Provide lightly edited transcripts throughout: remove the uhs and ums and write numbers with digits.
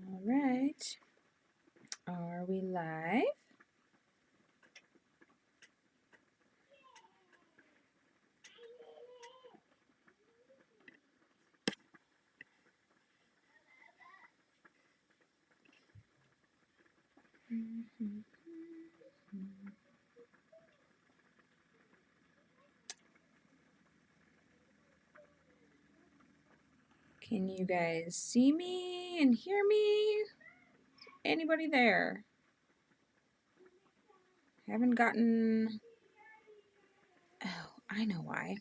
All right. Are we live? Can you guys see me and hear me? Anybody there? Haven't gotten... Oh, I know why.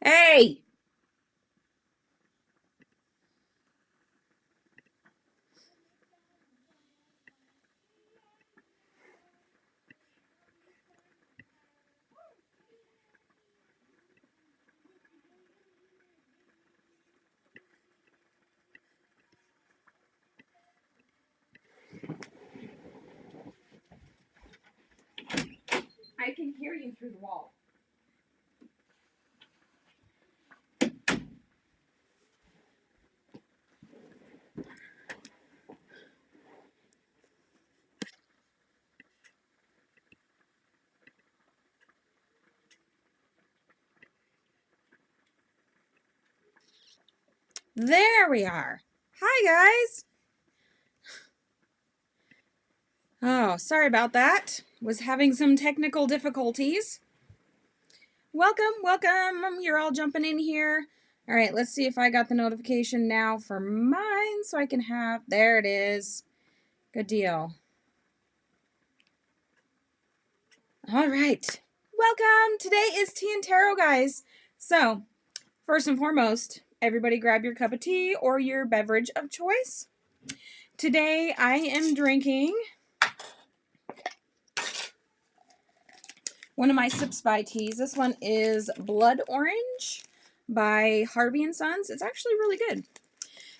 Hey! I can hear you through the wall. There we are. Hi, guys. Oh, sorry about that. Was having some technical difficulties. Welcome, welcome. You're all jumping in here. All right, let's see if I got the notification now for mine so I can have... There it is. Good deal. All right. Welcome. Today is Tea and Tarot, guys. So, first and foremost, everybody grab your cup of tea or your beverage of choice. Today I am drinking one of my Sips by teas. This one is Blood Orange by Harvey & Sons. It's actually really good.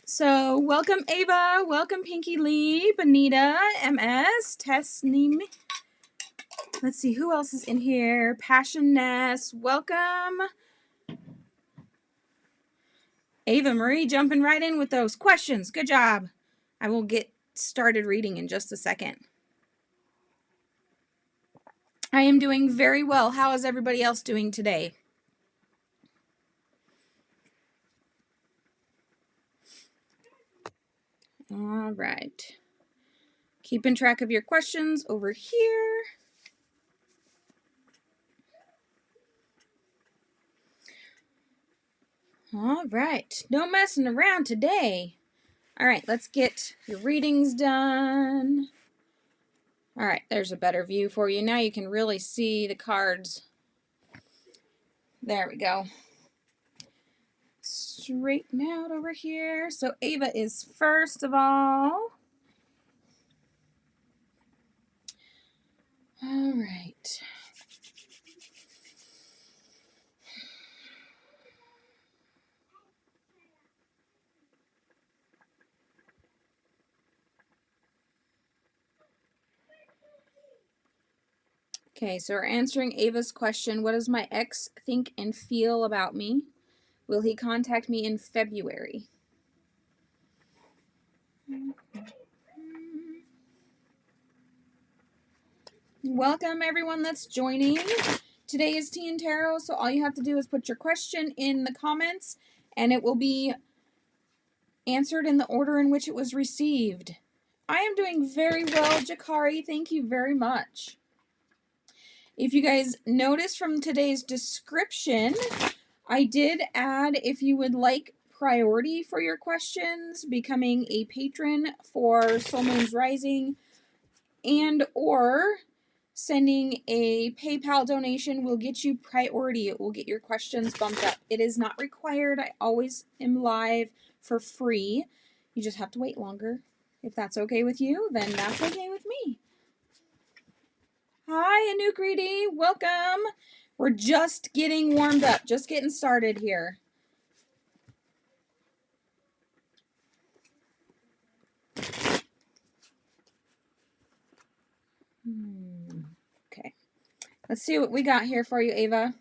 So, welcome Ava, welcome Pinky Lee, Benita, MS, Tesnim. Let's see who else is in here. Passion Ness, welcome. Ava Marie jumping right in with those questions. Good job. I will get started reading in just a second. I am doing very well. How is everybody else doing today? All right. Keeping track of your questions over here. All right. No messing around today. All right, let's get your readings done. All right, there's a better view for you. Now you can really see the cards. There we go. Straighten out over here. So Ava is first of all. All right. Okay, so we're answering Ava's question. What does my ex think and feel about me? Will he contact me in February? Welcome everyone that's joining. Today is Tea and Tarot, so all you have to do is put your question in the comments and it will be answered in the order in which it was received. I am doing very well, Jakari. Thank you very much. If you guys notice from today's description, I did add, if you would like priority for your questions, becoming a patron for Soul Moon's Rising, and or sending a PayPal donation will get you priority. It will get your questions bumped up. It is not required. I always am live for free. You just have to wait longer. If that's okay with you, then that's okay with me. Hi, Anukriti. Welcome. We're just getting warmed up. Just getting started here. Okay. Let's see what we got here for you, Ava.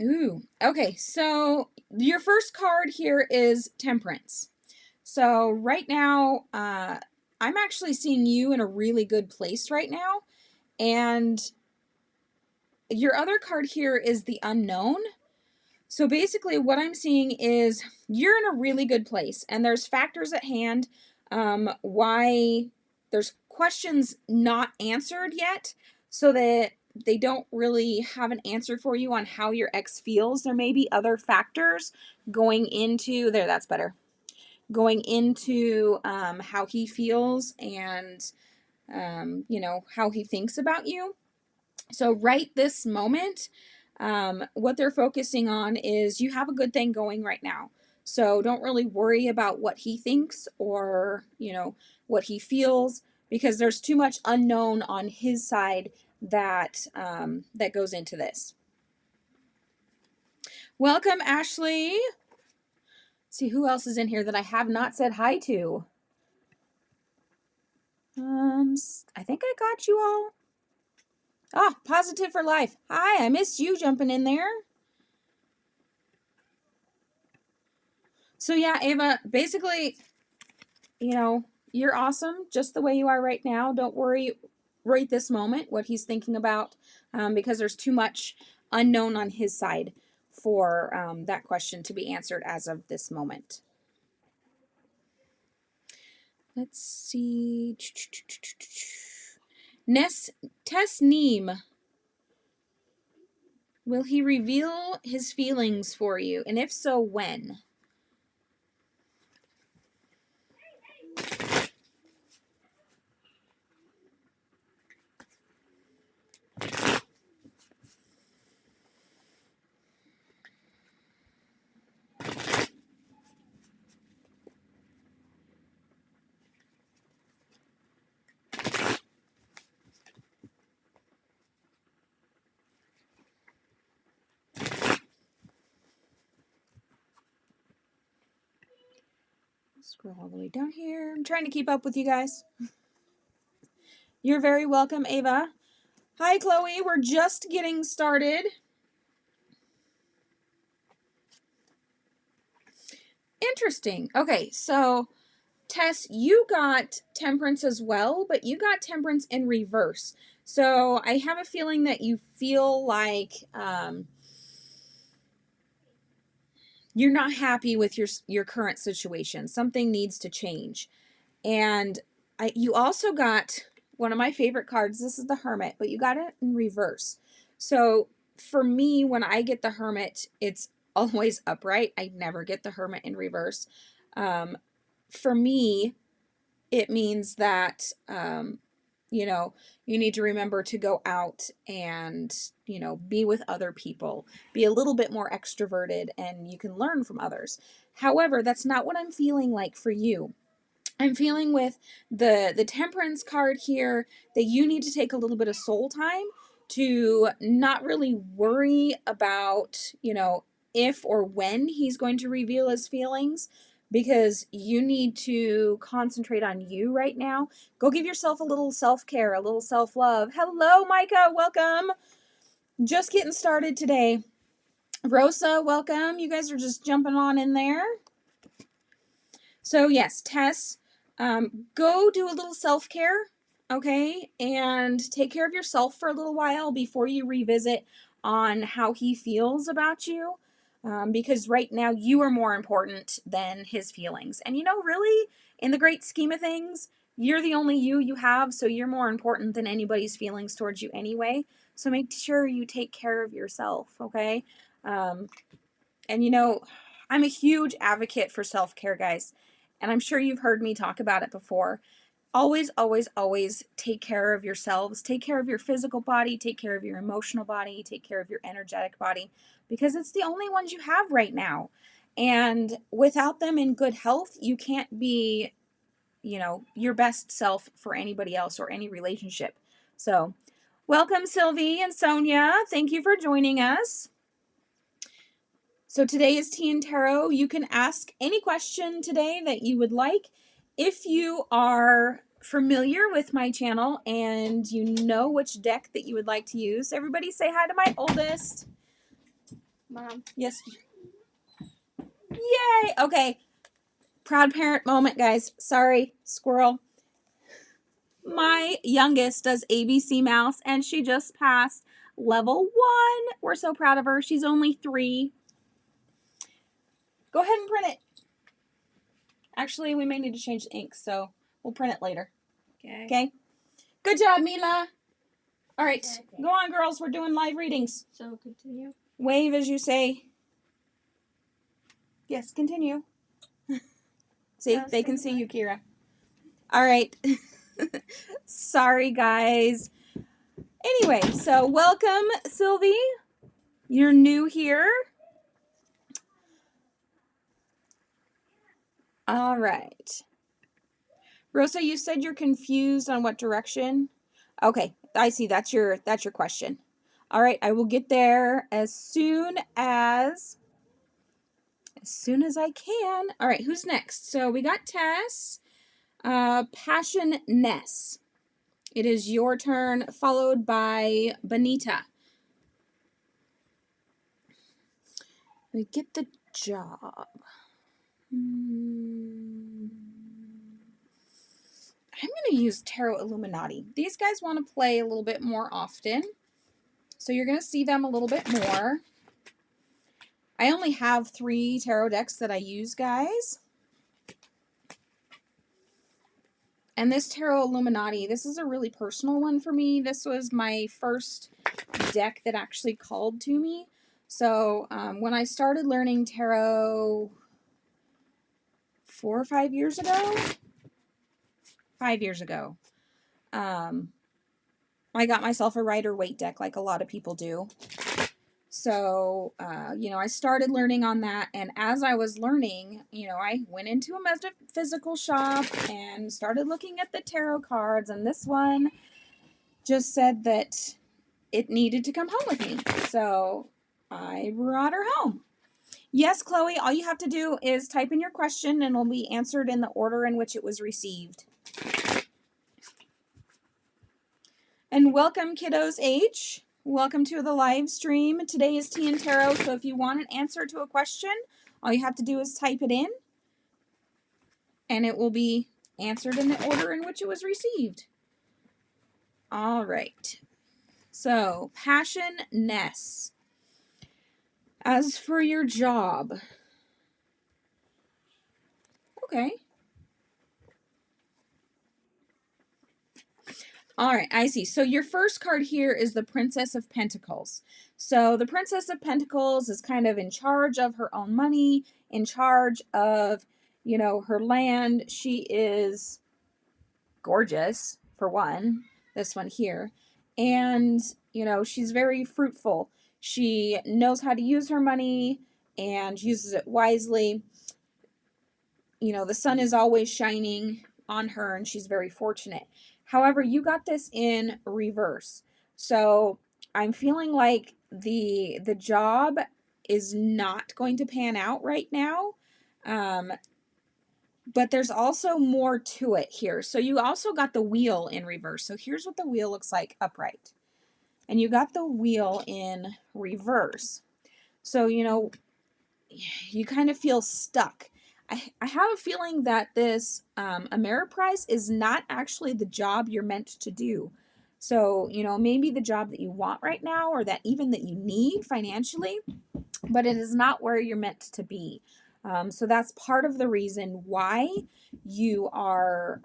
Ooh. Okay, so your first card here is Temperance. So right now, I'm actually seeing you in a really good place right now. And your other card here is the Unknown. So basically what I'm seeing is you're in a really good place, and there's factors at hand why there's questions not answered yet, so that they don't really have an answer for you on how your ex feels. There may be other factors going into there. That's better. Going into how he feels and you know, how he thinks about you. So right this moment, what they're focusing on is you have a good thing going right now. So don't really worry about what he thinks or, you know, what he feels, because there's too much unknown on his side that that goes into this. Welcome, Ashley. Let's see who else is in here that I have not said hi to. I think I got you all. Ah, Positive for Life. Hi, I missed you jumping in there. So yeah, Ava, basically, you know, you're awesome just the way you are right now. Don't worry right this moment what he's thinking about, because there's too much unknown on his side for that question to be answered as of this moment. Let's see. Tesneem. Will he reveal his feelings for you? And if so, when? Scroll all the way down here. I'm trying to keep up with you guys. You're very welcome, Ava. Hi, Chloe. We're just getting started. Interesting. Okay, so Tess, you got Temperance as well, but you got Temperance in reverse. So I have a feeling that you feel like you're not happy with your current situation. Something needs to change. And you also got one of my favorite cards. This is the Hermit, but you got it in reverse. So for me, when I get the Hermit, it's always upright. I never get the Hermit in reverse. For me, it means that, you know, you need to remember to go out and, you know, be with other people, be a little bit more extroverted, and you can learn from others. However, that's not what I'm feeling like for you. I'm feeling with the Temperance card here that you need to take a little bit of soul time to not really worry about, you know, if or when he's going to reveal his feelings, because you need to concentrate on you right now. Go give yourself a little self-care, a little self-love. Hello, Micah. Welcome. Just getting started today. Rosa, welcome. You guys are just jumping on in there. So yes, Tess, go do a little self-care, okay? And take care of yourself for a little while before you revisit on how he feels about you. Because right now you are more important than his feelings. And you know, really, in the great scheme of things, you're the only you have, so you're more important than anybody's feelings towards you anyway. So make sure you take care of yourself, okay? And you know, I'm a huge advocate for self-care, guys. And I'm sure you've heard me talk about it before. Always, always, always take care of yourselves. Take care of your physical body. Take care of your emotional body. Take care of your energetic body, because it's the only ones you have right now. And without them in good health, you can't be, you know, your best self for anybody else or any relationship. So welcome, Sylvie and Sonia. Thank you for joining us. So today is Tea and Tarot. You can ask any question today that you would like. If you are familiar with my channel and you know which deck that you would like to use, everybody say hi to my oldest. Mom. Yes. Yay! Okay. Proud parent moment, guys. Sorry, squirrel. My youngest does ABC Mouse and she just passed level 1. We're so proud of her. She's only 3. Go ahead and print it. Actually, we may need to change the ink, so we'll print it later. Okay. Okay? Good job, Mila. All right. Okay. Go on, girls. We're doing live readings. So continue. Wave as you say. Yes, continue. See, they can see you, Kira. All right. Sorry, guys. Anyway, so welcome, Sylvie. You're new here. All right. Rosa, you said you're confused on what direction. Okay, I see. That's your question. All right, I will get there as soon as I can. All right, who's next? So we got Tess, Passion Ness. It is your turn, followed by Benita. We get the job. I'm going to use Tarot Illuminati. These guys want to play a little bit more often, so you're going to see them a little bit more. I only have 3 tarot decks that I use, guys. And this Tarot Illuminati, this is a really personal one for me. This was my first deck that actually called to me. So when I started learning tarot 4 or 5 years ago, 5 years ago, I got myself a Rider-Waite deck like a lot of people do. So, I started learning on that, and as I was learning, I went into a metaphysical shop and started looking at the tarot cards, and this one just said that it needed to come home with me. So, I brought her home. Yes, Chloe, all you have to do is type in your question, and it'll be answered in the order in which it was received. And welcome, Kiddos H. Welcome to the live stream. Today is Tea and Tarot, so if you want an answer to a question, all you have to do is type it in, and it will be answered in the order in which it was received. All right. So, Passion Ness. As for your job. Okay. All right, I see. So your first card here is the Princess of Pentacles. So the Princess of Pentacles is kind of in charge of her own money, in charge of, her land. She is gorgeous, for one, this one here. And, she's very fruitful. She knows how to use her money and uses it wisely. The sun is always shining on her and she's very fortunate. However, you got this in reverse. So I'm feeling like the job is not going to pan out right now. But there's also more to it here. So you also got the wheel in reverse. So here's what the wheel looks like upright. And you got the wheel in reverse. So, you kind of feel stuck. I have a feeling that this Ameriprise is not actually the job you're meant to do. So, maybe the job that you want right now or that even that you need financially, but it is not where you're meant to be. So that's part of the reason why you are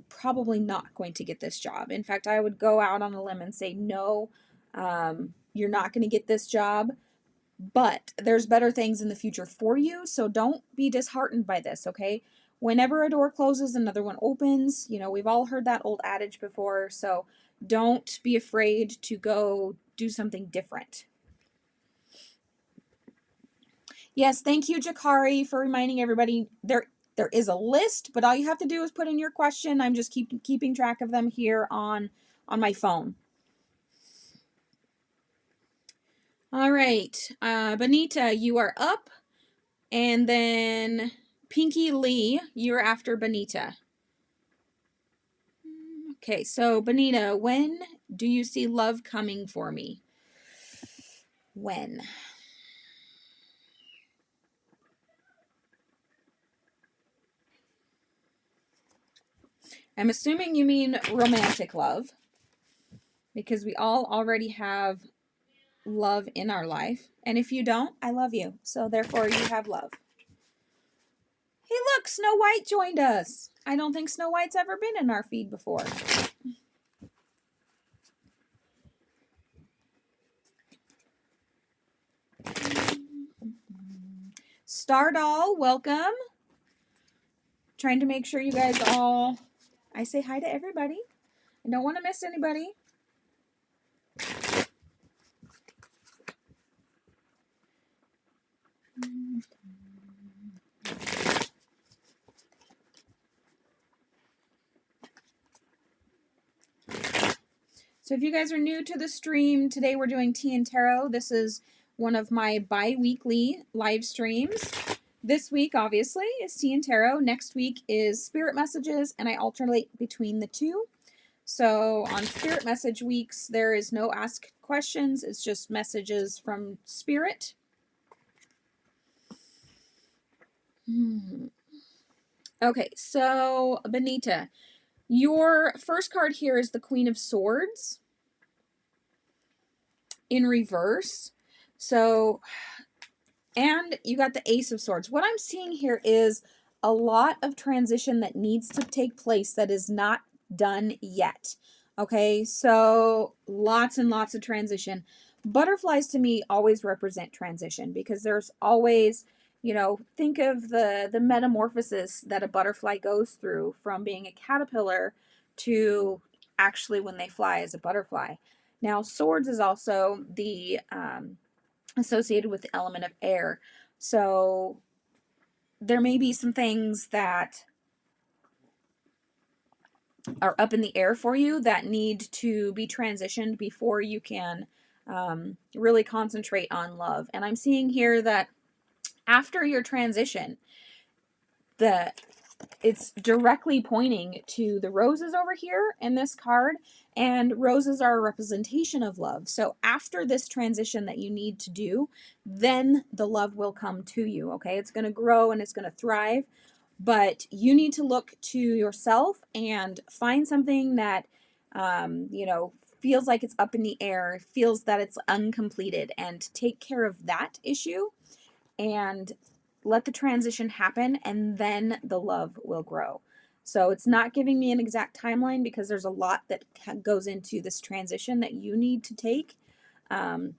probably not going to get this job. In fact, I would go out on a limb and say, no, you're not going to get this job. But there's better things in the future for you, so don't be disheartened by this, okay? Whenever a door closes, another one opens. We've all heard that old adage before, so don't be afraid to go do something different. Yes, thank you, Jakari, for reminding everybody there is a list, but all you have to do is put in your question. I'm just keeping track of them here on my phone. All right, Benita, you are up, and then Pinky Lee, you're after Benita. Okay, so Benita, when do you see love coming for me? When? I'm assuming you mean romantic love, because we all already have love in our life. And if you don't, I love you. So therefore you have love. Hey, look, Snow White joined us. I don't think Snow White's ever been in our feed before. Stardoll, welcome. Trying to make sure you guys all... I say hi to everybody. I don't want to miss anybody. So if you guys are new to the stream, today we're doing Tea and Tarot. This is one of my bi-weekly live streams. This week, obviously, is Tea and Tarot. Next week is Spirit Messages, and I alternate between the two. So on Spirit Message weeks, there is no ask questions. It's just messages from Spirit. Okay, so Benita, your first card here is the Queen of Swords in reverse. So, and you got the Ace of Swords. What I'm seeing here is a lot of transition that needs to take place that is not done yet. Okay, so lots and lots of transition. Butterflies to me always represent transition because there's always, you know, think of the metamorphosis that a butterfly goes through from being a caterpillar to actually when they fly as a butterfly. Now, swords is also the associated with the element of air. So there may be some things that are up in the air for you that need to be transitioned before you can really concentrate on love. And I'm seeing here that after your transition, it's directly pointing to the roses over here in this card, and roses are a representation of love. So after this transition that you need to do, then the love will come to you, okay? It's going to grow and it's going to thrive, but you need to look to yourself and find something that, you know, feels like it's up in the air, feels that it's uncompleted, and take care of that issue and let the transition happen, and then the love will grow. So it's not giving me an exact timeline because there's a lot that goes into this transition that you need to take. And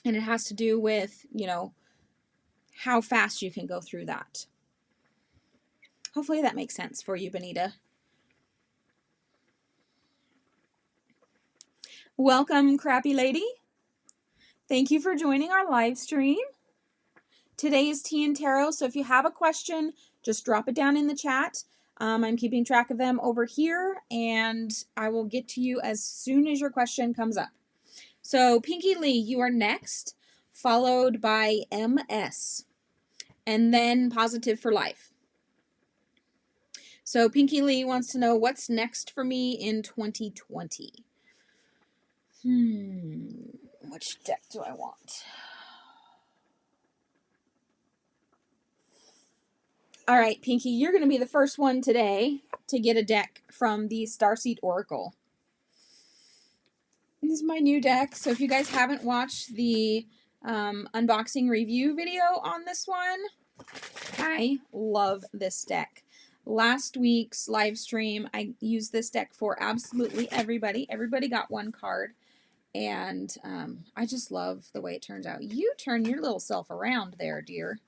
it has to do with, you know, how fast you can go through that. Hopefully that makes sense for you, Benita. Welcome, Crappy Lady. Thank you for joining our live stream. Today is Tea and Tarot, so if you have a question, just drop it down in the chat. I'm keeping track of them over here, and I will get to you as soon as your question comes up. So, Pinky Lee, you are next, followed by MS, and then Positive for Life. So, Pinky Lee wants to know what's next for me in 2020. Which deck do I want? All right, Pinky, you're going to be the first one today to get a deck from the Starseed Oracle. This is my new deck, so if you guys haven't watched the unboxing review video on this one, I love this deck. Last week's live stream, I used this deck for absolutely everybody. Everybody got one card, and I just love the way it turns out. You turn your little self around there, dear.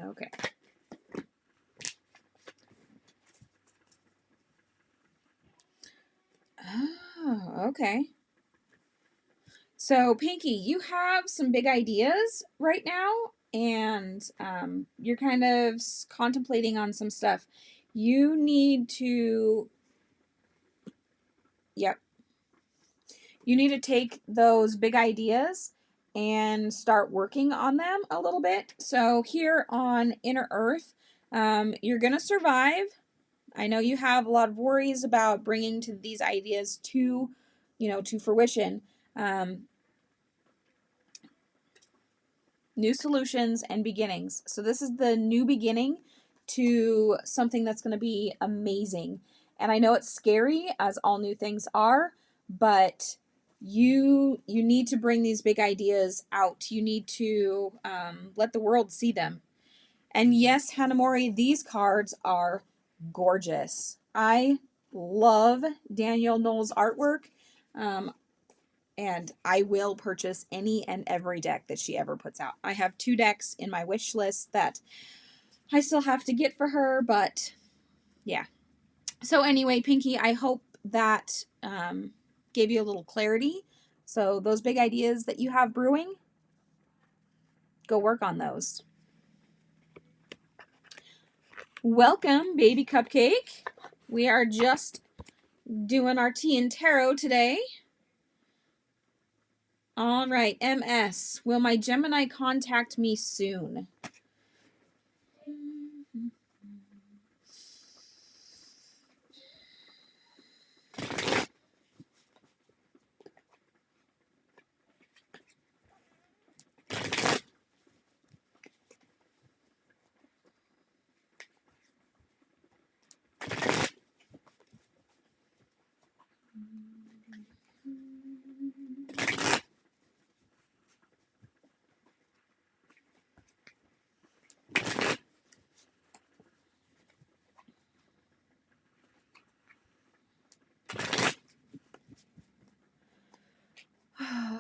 Okay. Oh, okay. So, Pinky, you have some big ideas right now, and you're kind of contemplating on some stuff. You need to Yep. You need to take those big ideas and start working on them a little bit. So here on Inner Earth, you're going to survive. I know you have a lot of worries about bringing these ideas to fruition. New solutions and beginnings. So this is the new beginning to something that's going to be amazing. And I know it's scary, as all new things are, but you need to bring these big ideas out. You need to let the world see them. And yes, Hanamori, these cards are gorgeous. I love Danielle Knoll's artwork. And I will purchase any and every deck that she ever puts out. I have 2 decks in my wish list that I still have to get for her, but yeah. So anyway, Pinky, I hope that gave you a little clarity. So those big ideas that you have brewing, go work on those. Welcome, Baby Cupcake. We are just doing our tea and tarot today. All right, MS. Will my Gemini contact me soon?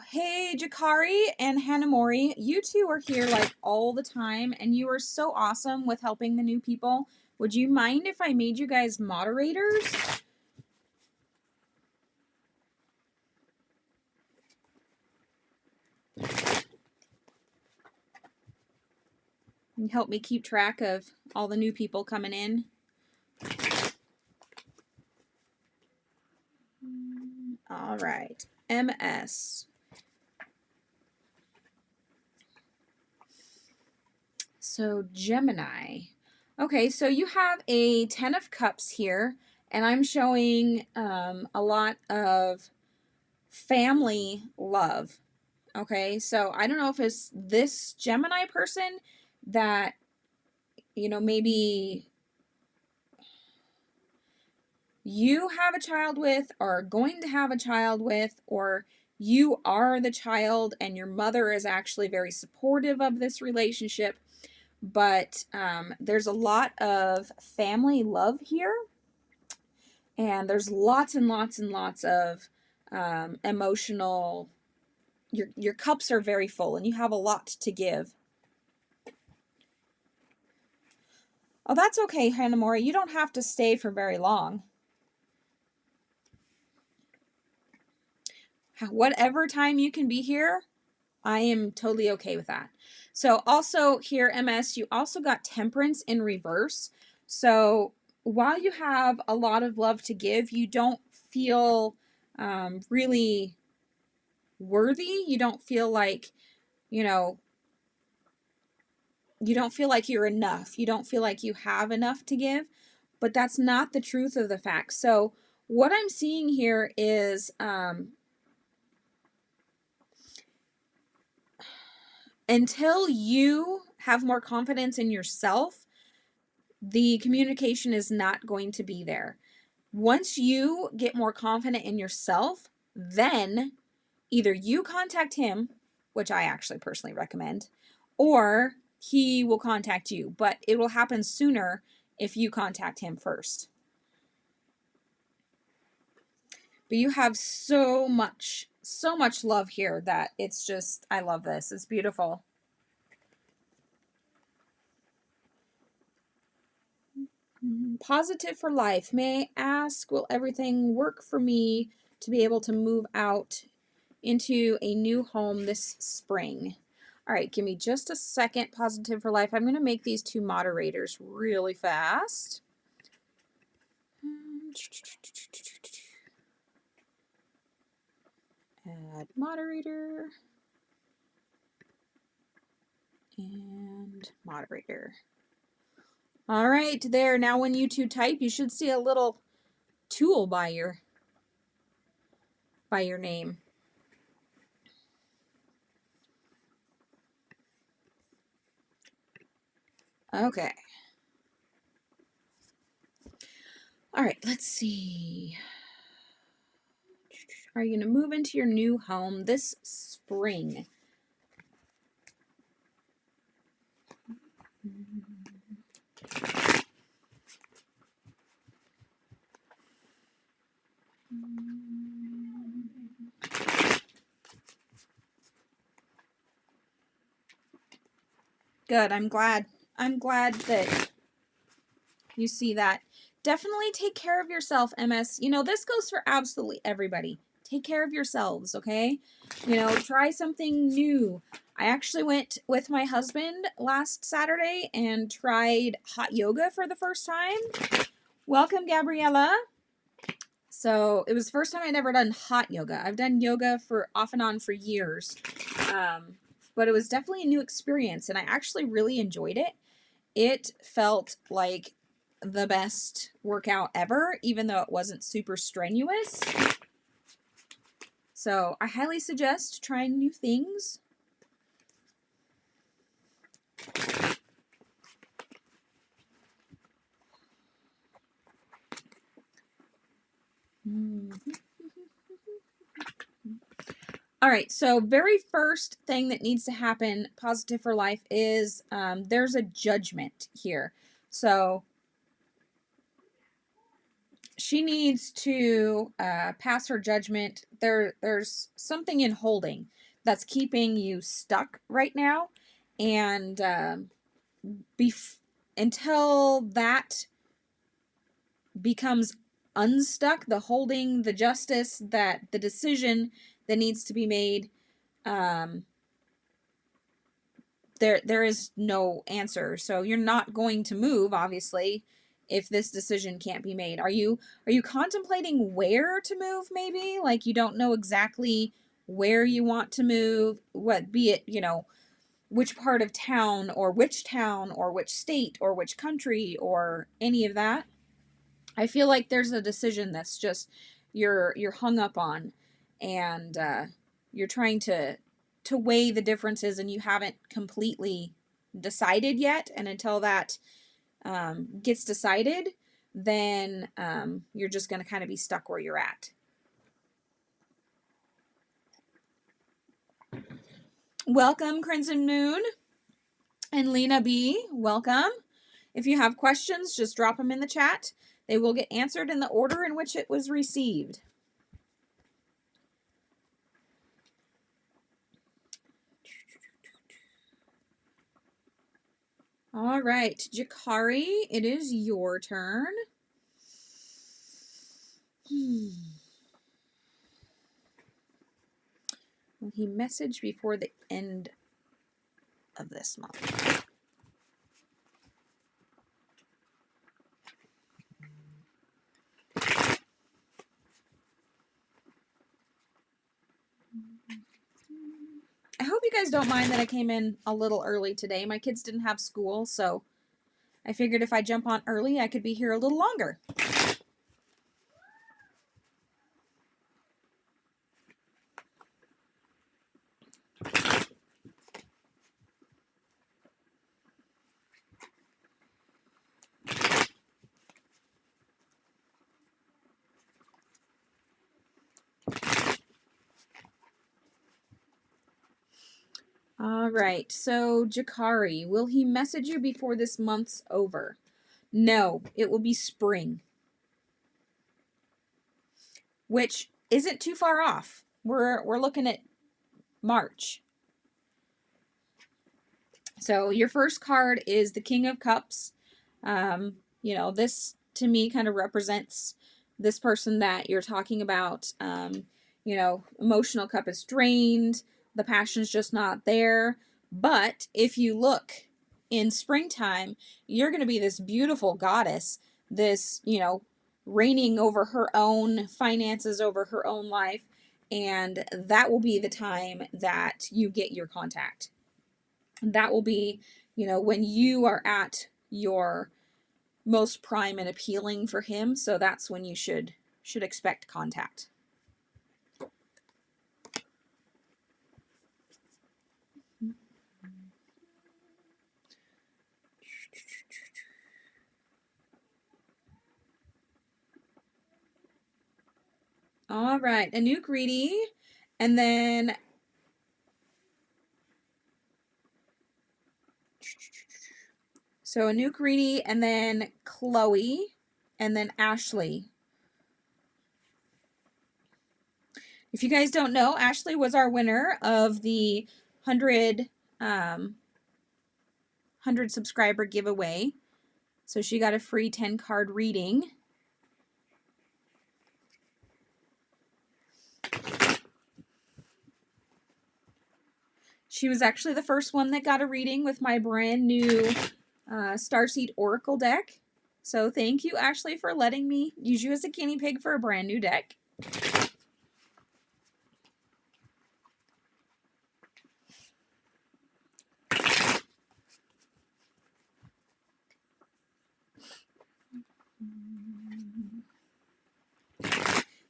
Hey, Jakari and Hanamori, you two are here like all the time, and you are so awesome with helping the new people. Would you mind if I made you guys moderators? And help me keep track of all the new people coming in. All right, MS. So Gemini. Okay, so you have a 10 of Cups here, and I'm showing a lot of family love. Okay, so I don't know if it's this Gemini person that, maybe you have a child with or are going to have a child with, or you are the child and your mother is actually very supportive of this relationship. But there's a lot of family love here, and there's lots and lots and lots of emotional. Your cups are very full, and you have a lot to give. Oh, that's okay, Hanamori. You don't have to stay for very long. Whatever time you can be here, I am totally okay with that. So also here, MS, you also got Temperance in reverse. So while you have a lot of love to give, you don't feel really worthy. You don't feel like, you don't feel like you're enough. You don't feel like you have enough to give, but that's not the truth of the fact. So what I'm seeing here is until you have more confidence in yourself, the communication is not going to be there. Once you get more confident in yourself, then either you contact him, which I actually personally recommend, or he will contact you, but it will happen sooner if you contact him first. But you have so much love here that it's just, I love this. It's beautiful. Positive for life. May I ask, will everything work for me to be able to move out into a new home this spring? All right, give me just a second. Positive for life. I'm going to make these 2 moderators really fast. Add moderator. And moderator. All right, there. Now when you two type, you should see a little tool by your name. Okay. All right, let's see. Are you going to move into your new home this spring? Good. I'm glad that you see that. Definitely take care of yourself, MS. You know, this goes for absolutely everybody. Take care of yourselves, okay? You know, try something new. I actually went with my husband last Saturday and tried hot yoga for the first time. Welcome, Gabriella. So it was the first time I'd ever done hot yoga. I've done yoga for off and on for years. But it was definitely a new experience, and I actually really enjoyed it. It felt like the best workout ever, even though it wasn't super strenuous. So I highly suggest trying new things. All right, so very first thing that needs to happen, positive for life, is there's a judgment here. So she needs to pass her judgment. There's something in holding that's keeping you stuck right now, and until that becomes unstuck, the holding, the justice, that the decision that needs to be made, there is no answer. So you're not going to move, obviously, if this decision can't be made. Are you contemplating where to move? Maybe like you don't know exactly where you want to move, what, be it, you know, which part of town or which state or which country or any of that. I feel like there's a decision that's just you're hung up on, and you're trying to weigh the differences, and you haven't completely decided yet. And until that gets decided, then you're just going to kind of be stuck where you're at. Welcome, Crimson Moon and Lena B. Welcome. If you have questions, just drop them in the chat. They will get answered in the order in which it was received. All right, Jakari, it is your turn. Will he message before the end of this month? I hope you guys don't mind that I came in a little early today. My kids didn't have school, so I figured if I jump on early, I could be here a little longer. All right, so Jakari, will he message you before this month's over? No, it will be spring, which isn't too far off. We're looking at March. So your first card is the King of Cups. You know, this to me kind of represents this person that you're talking about. You know, emotional cup is drained. The passion's just not there. But if you look in springtime, you're going to be this beautiful goddess, this, you know, reigning over her own finances, over her own life. and that will be the time that you get your contact. That will be, you know, when you are at your most prime and appealing for him. So that's when you should expect contact. All right, a new greedy, and then so a new greedy, and then Chloe, and then Ashley. If you guys don't know, Ashley was our winner of the 100 subscriber giveaway. So she got a free 10 card reading. She was actually the first one that got a reading with my brand new Starseed Oracle deck. So thank you, Ashley, for letting me use you as a guinea pig for a brand new deck.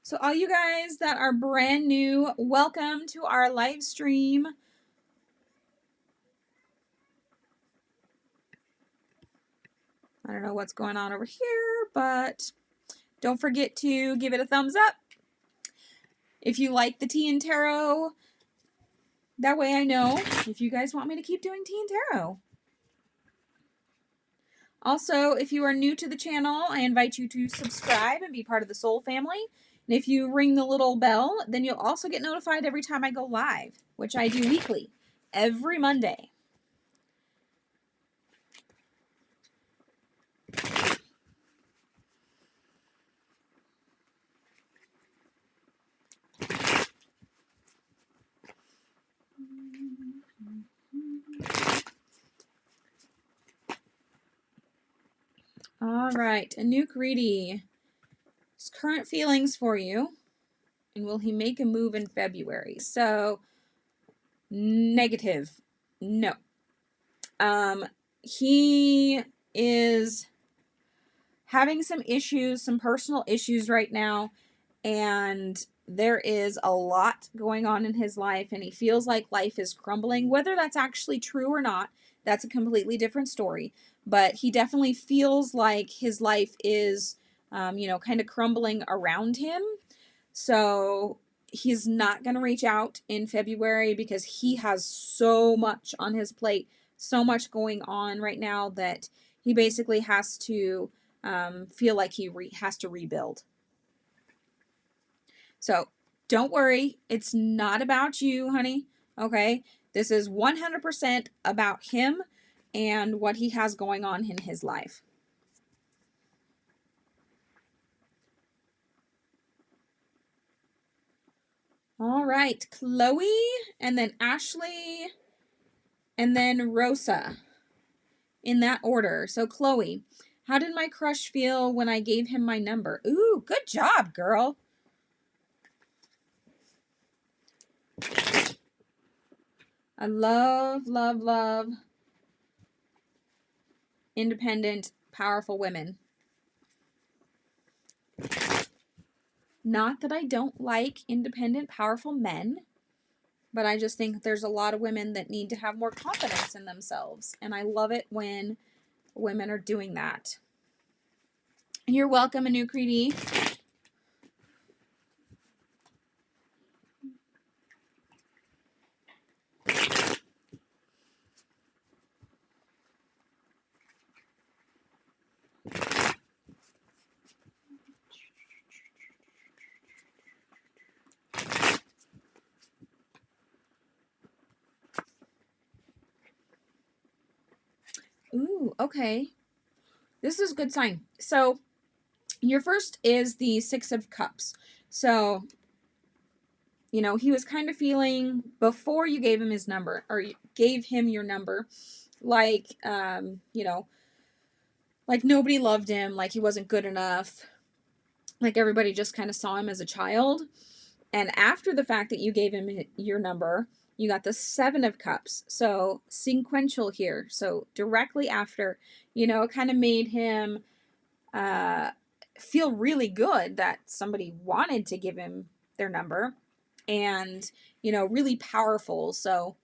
So all you guys that are brand new, welcome to our live stream. I don't know what's going on over here, but don't forget to give it a thumbs up if you like the tea and tarot. That way I know if you guys want me to keep doing tea and tarot. Also, if you are new to the channel, I invite you to subscribe and be part of the Soul family. And if you ring the little bell, then you'll also get notified every time I go live, which I do weekly, every Monday. All right, a new greedy. His current feelings for you, and will he make a move in February? So, negative. No. He is having some issues, some personal issues right now, and there is a lot going on in his life, and he feels like life is crumbling. Whether that's actually true or not, that's a completely different story. But he definitely feels like his life is, kind of crumbling around him. So he's not going to reach out in February because he has so much on his plate, so much going on right now that he basically has to feel like he has to rebuild. So don't worry. It's not about you, honey. Okay. This is 100% about him and what he has going on in his life. All right. Chloe, and then Ashley, and then Rosa, in that order. So Chloe, how did my crush feel when I gave him my number? Ooh, good job, girl. I love, love, love independent, powerful women. Not that I don't like independent, powerful men, but I just think there's a lot of women that need to have more confidence in themselves. And I love it when women are doing that. You're welcome, Anu Creedy. Ooh, okay. This is a good sign. So your first is the Six of Cups. So, he was kind of feeling before you gave him his number, or you gave him your number, like, like nobody loved him, like he wasn't good enough, like everybody just kind of saw him as a child. And after the fact that you gave him your number, you got the 7 of Cups. So sequential here. So directly after, you know, it kind of made him feel really good that somebody wanted to give him their number, and, you know, really powerful. So,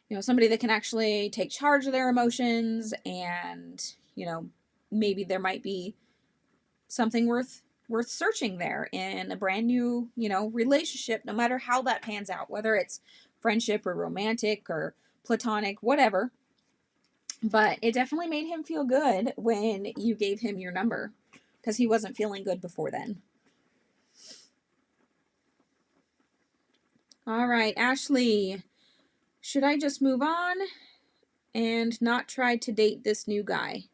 you know, somebody that can actually take charge of their emotions, and, you know, maybe there might be something worth searching there in a brand new, you know, relationship, no matter how that pans out, whether it's friendship or romantic or platonic, whatever. But it definitely made him feel good when you gave him your number, because he wasn't feeling good before then. All right, Ashley, should I just move on and not try to date this new guy?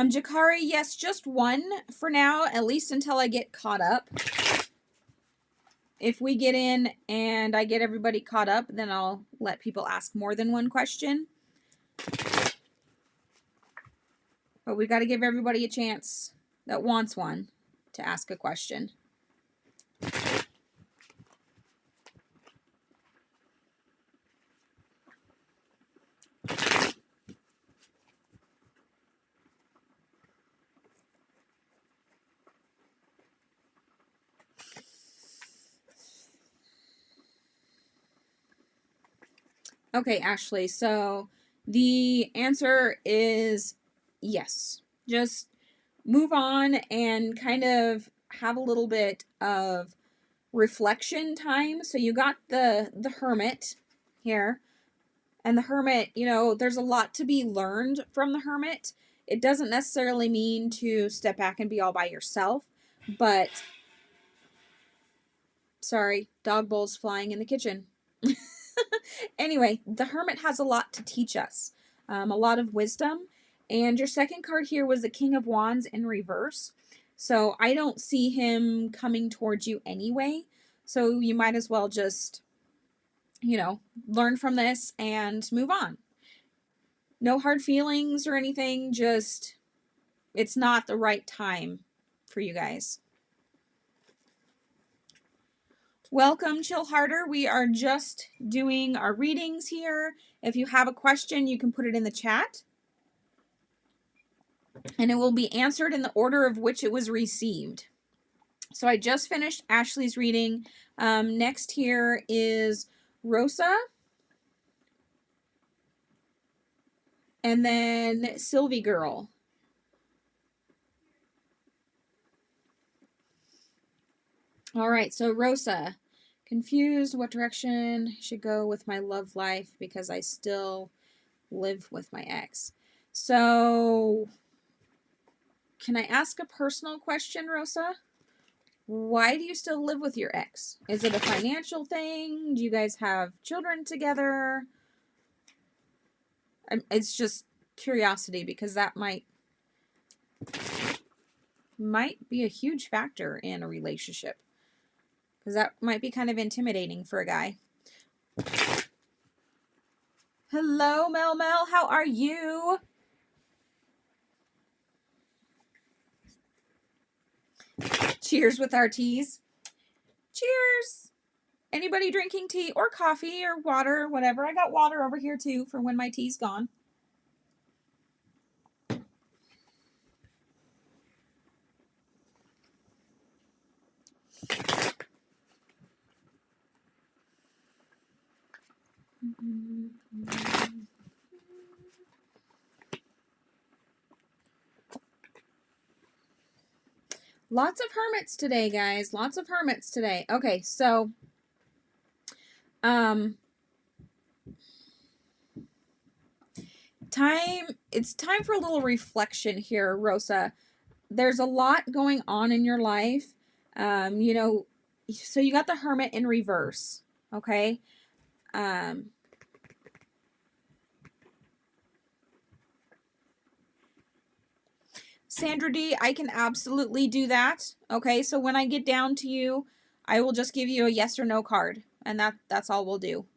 Jakari, yes, just one for now, at least until I get caught up. If we get in and I get everybody caught up, then I'll let people ask more than one question. But we got to give everybody a chance that wants one to ask a question. Okay, Ashley, so the answer is yes. Just move on and kind of have a little bit of reflection time. So you got the Hermit here. And the Hermit, you know, there's a lot to be learned from the Hermit. It doesn't necessarily mean to step back and be all by yourself, but sorry, dog bowls flying in the kitchen. Anyway, the Hermit has a lot to teach us, a lot of wisdom. And your second card here was the King of Wands in reverse. So I don't see him coming towards you anyway. So you might as well just, you know, learn from this and move on. No hard feelings or anything, just it's not the right time for you guys. Welcome, Chill Harder. We are just doing our readings here. If you have a question, you can put it in the chat, and it will be answered in the order of which it was received. So I just finished Ashley's reading. Next here is Rosa, and then Sylvie Girl. All right, so Rosa, confused what direction I should go with my love life because I still live with my ex. So, can I ask a personal question, Rosa? Why do you still live with your ex? Is it a financial thing? Do you guys have children together? It's just curiosity, because that might be a huge factor in a relationship. Because that might be kind of intimidating for a guy. Hello, Mel. How are you? Cheers with our teas. Cheers. Anybody drinking tea or coffee or water or whatever? I got water over here too for when my tea's gone. Lots of hermits today, guys. Lots of hermits today. Okay, so it's time for a little reflection here, Rosa. There's a lot going on in your life. You know, so you got the Hermit in reverse, okay? Sandra D, I can absolutely do that. Okay, so when I get down to you, I will just give you a yes or no card, and that's all we'll do.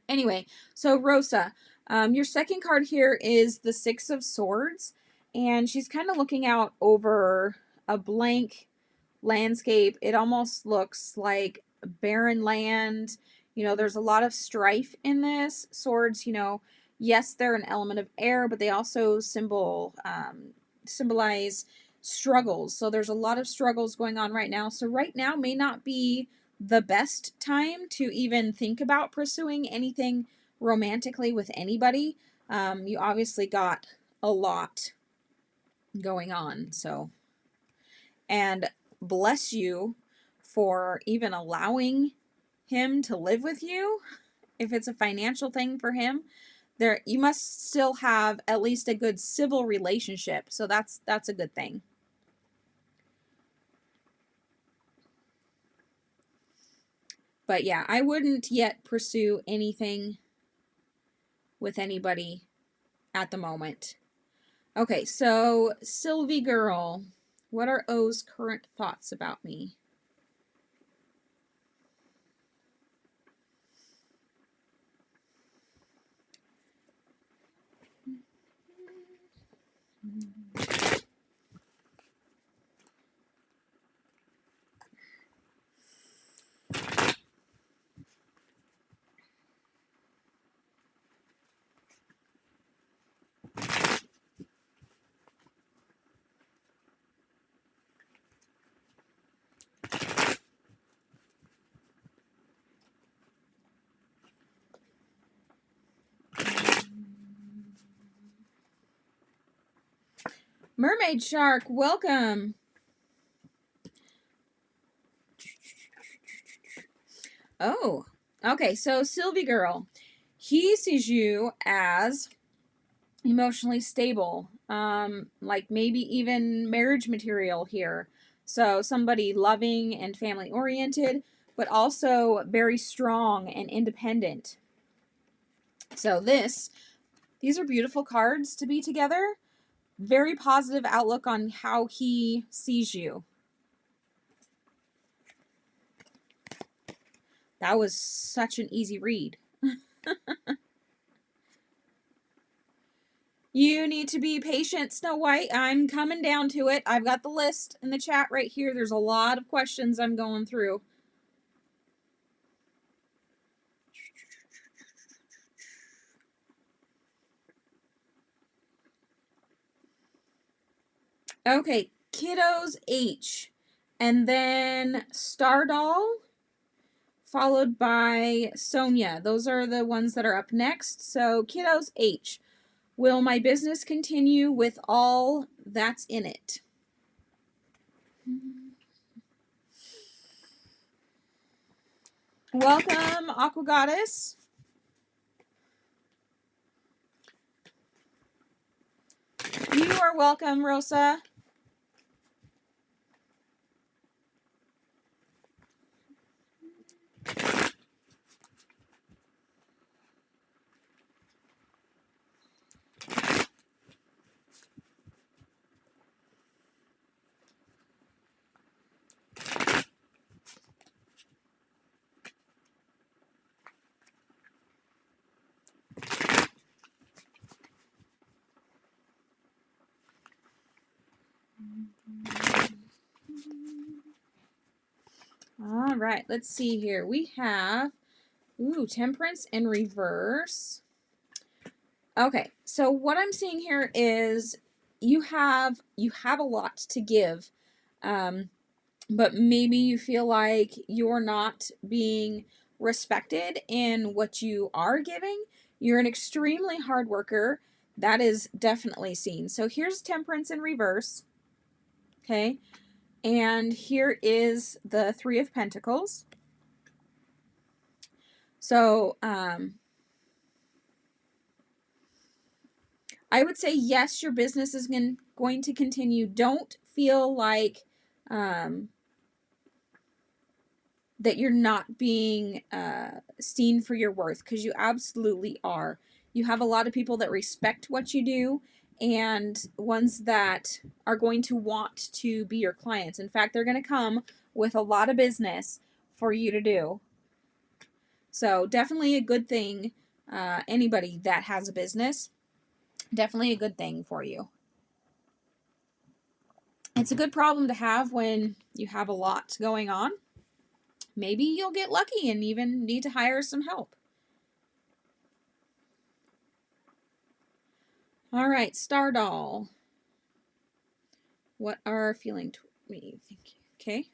Anyway, so Rosa, your second card here is the Six of Swords, and she's kind of looking out over a blank landscape. It almost looks like barren land. You know, there's a lot of strife in this. Swords, you know, yes, they're an element of air, but they also symbolize struggles. So there's a lot of struggles going on right now. So right now may not be the best time to even think about pursuing anything romantically with anybody. You obviously got a lot going on. So, and bless you for even allowing him to live with you. If it's a financial thing for him, there you must still have at least a good civil relationship. So that's a good thing. But yeah, I wouldn't yet pursue anything with anybody at the moment. Okay, so Sylvie girl, what are O's current thoughts about me? Mermaid Shark, welcome. Oh, okay, so Sylvie girl, he sees you as emotionally stable, like maybe even marriage material here. So somebody loving and family oriented, but also very strong and independent. So these are beautiful cards to be together. Very positive outlook on how he sees you. That was such an easy read. You need to be patient, Snow White. I'm coming down to it. I've got the list in the chat right here. There's a lot of questions I'm going through. Okay, Kiddos H. And then Stardoll, followed by Sonia. Those are the ones that are up next. So Kiddos H. Will my business continue with all that's in it? Welcome, Aqua Goddess. You are welcome, Rosa. All right, let's see here. We have, Temperance in reverse. Okay, so what I'm seeing here is you have a lot to give, but maybe you feel like you're not being respected in what you are giving. You're an extremely hard worker. That is definitely seen. So here's Temperance in reverse. Okay. And here is the Three of Pentacles. So, I would say yes, your business is going to continue. Don't feel like that you're not being seen for your worth, because you absolutely are. You have a lot of people that respect what you do, and ones that are going to want to be your clients. In fact, they're going to come with a lot of business for you to do. So definitely a good thing. Anybody that has a business, definitely a good thing for you. It's a good problem to have when you have a lot going on. Maybe you'll get lucky and even need to hire some help. All right, Star Doll. What are feeling to me? Thank you. Okay.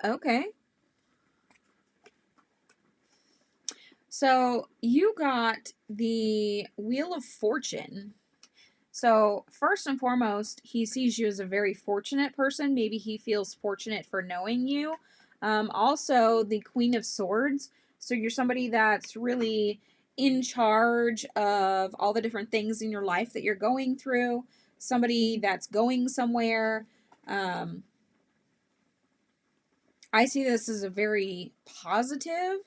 Okay. So you got the Wheel of Fortune. So first and foremost, he sees you as a very fortunate person. Maybe he feels fortunate for knowing you. Also, the Queen of Swords. So you're somebody that's really in charge of all the different things in your life that you're going through. Somebody that's going somewhere. I see this as a very positive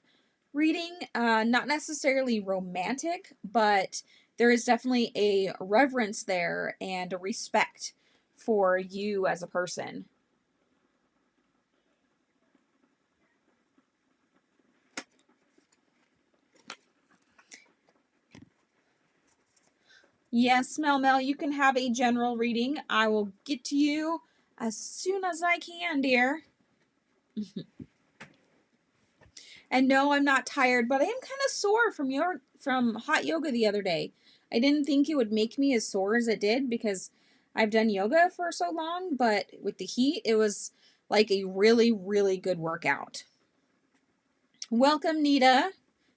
reading, not necessarily romantic, but there is definitely a reverence there and a respect for you as a person. Yes, Mel, you can have a general reading. I will get to you as soon as I can, dear. And no, I'm not tired, but I am kind of sore from hot yoga the other day. I didn't think it would make me as sore as it did because I've done yoga for so long, but with the heat, it was like a really, really good workout. Welcome, Nita.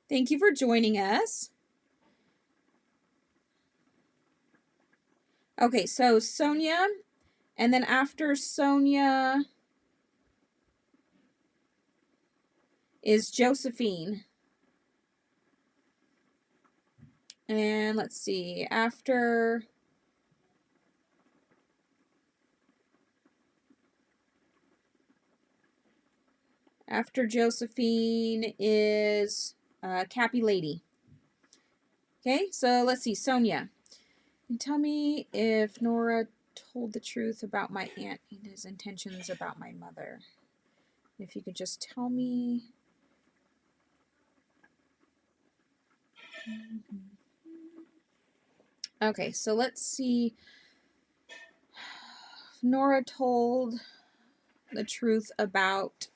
Thank you for joining us. Okay, so Sonia, and then after Sonia is Josephine. And let's see, after Josephine is Cappy Lady. Okay, so let's see, Sonia. Tell me if Nora told the truth about my aunt and his intentions about my mother. If you could just tell me. Okay, so let's see. Nora told the truth about.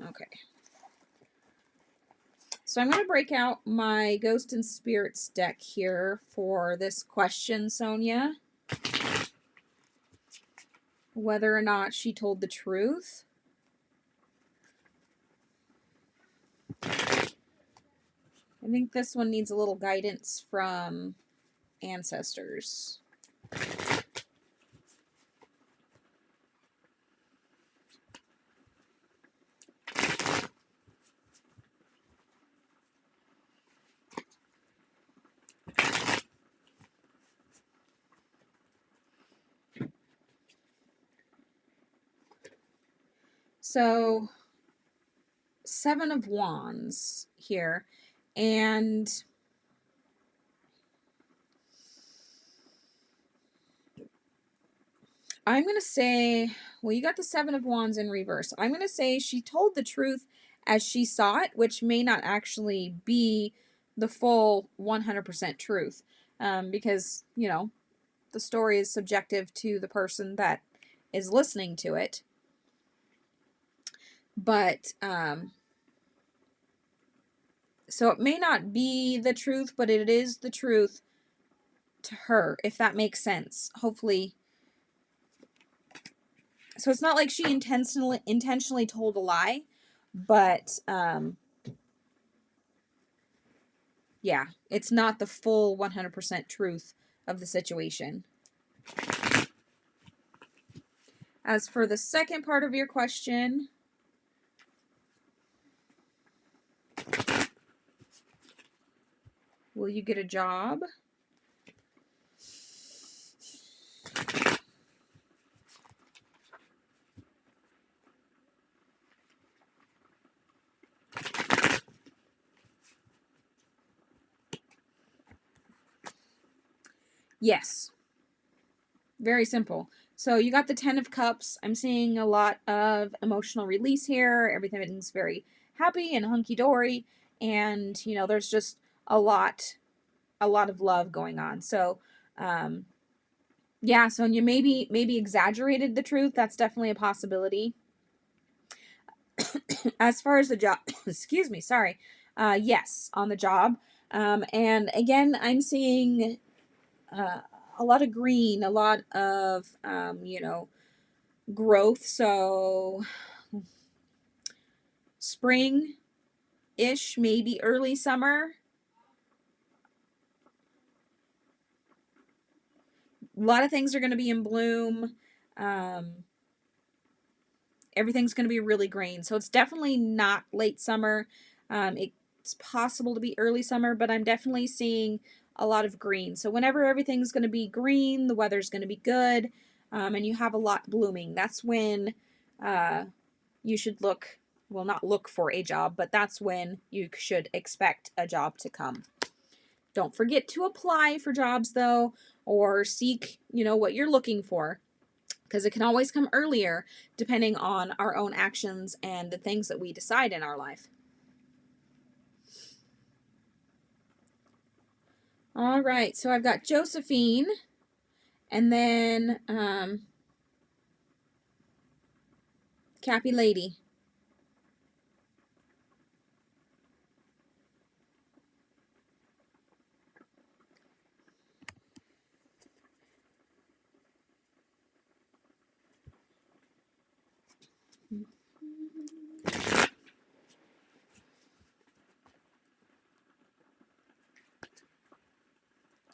Okay. So I'm going to break out my Ghost and Spirits deck here for this question, Sonia. Whether or not she told the truth. I think this one needs a little guidance from ancestors. So, Seven of Wands here, and I'm going to say, well, you got the Seven of Wands in reverse. I'm going to say she told the truth as she saw it, which may not actually be the full 100% truth, because, you know, the story is subjective to the person that is listening to it. But, so it may not be the truth, but it is the truth to her, if that makes sense. Hopefully. So it's not like she intentionally told a lie, but yeah, it's not the full 100% truth of the situation. As for the second part of your question, will you get a job? Yes. Very simple. So you got the 10 of Cups. I'm seeing a lot of emotional release here. Everything's very happy and hunky-dory. And, you know, there's just a lot of love going on. So, yeah, so you maybe exaggerated the truth. That's definitely a possibility. As far as the job, excuse me, sorry. Yes, on the job. And again, I'm seeing a lot of green, a lot of, you know, growth. So spring-ish, maybe early summer. A lot of things are going to be in bloom. Everything's going to be really green. So it's definitely not late summer. It's possible to be early summer, but I'm definitely seeing a lot of green. So whenever everything's going to be green, the weather's going to be good, and you have a lot blooming, that's when you should look, well, not look for a job, but that's when you should expect a job to come. Don't forget to apply for jobs, though, or seek, you know, what you're looking for, because it can always come earlier depending on our own actions and the things that we decide in our life. All right, so I've got Josephine, and then Cappy Lady.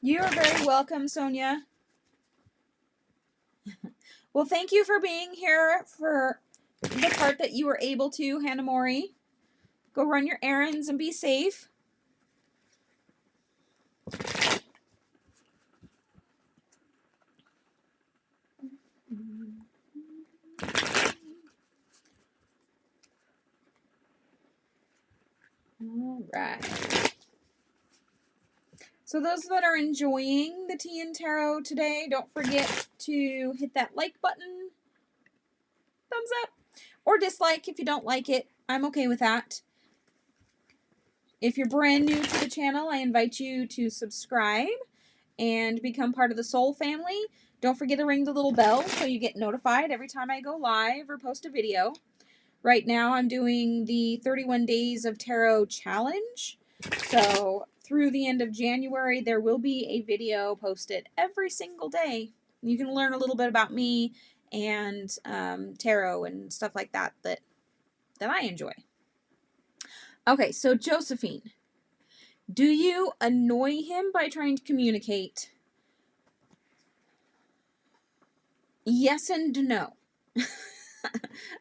You are very welcome, Sonia. Well, thank you for being here for the part that you were able to, Hannah Mori. Go run your errands and be safe. All right. So those that are enjoying the tea and tarot today, don't forget to hit that like button, thumbs up, or dislike if you don't like it. I'm okay with that. If you're brand new to the channel, I invite you to subscribe and become part of the Soul family. Don't forget to ring the little bell so you get notified every time I go live or post a video. Right now I'm doing the 31 Days of Tarot Challenge. So through the end of January, there will be a video posted every single day. You can learn a little bit about me and tarot and stuff like that that I enjoy. Okay, so Josephine, do you annoy him by trying to communicate? Yes and no.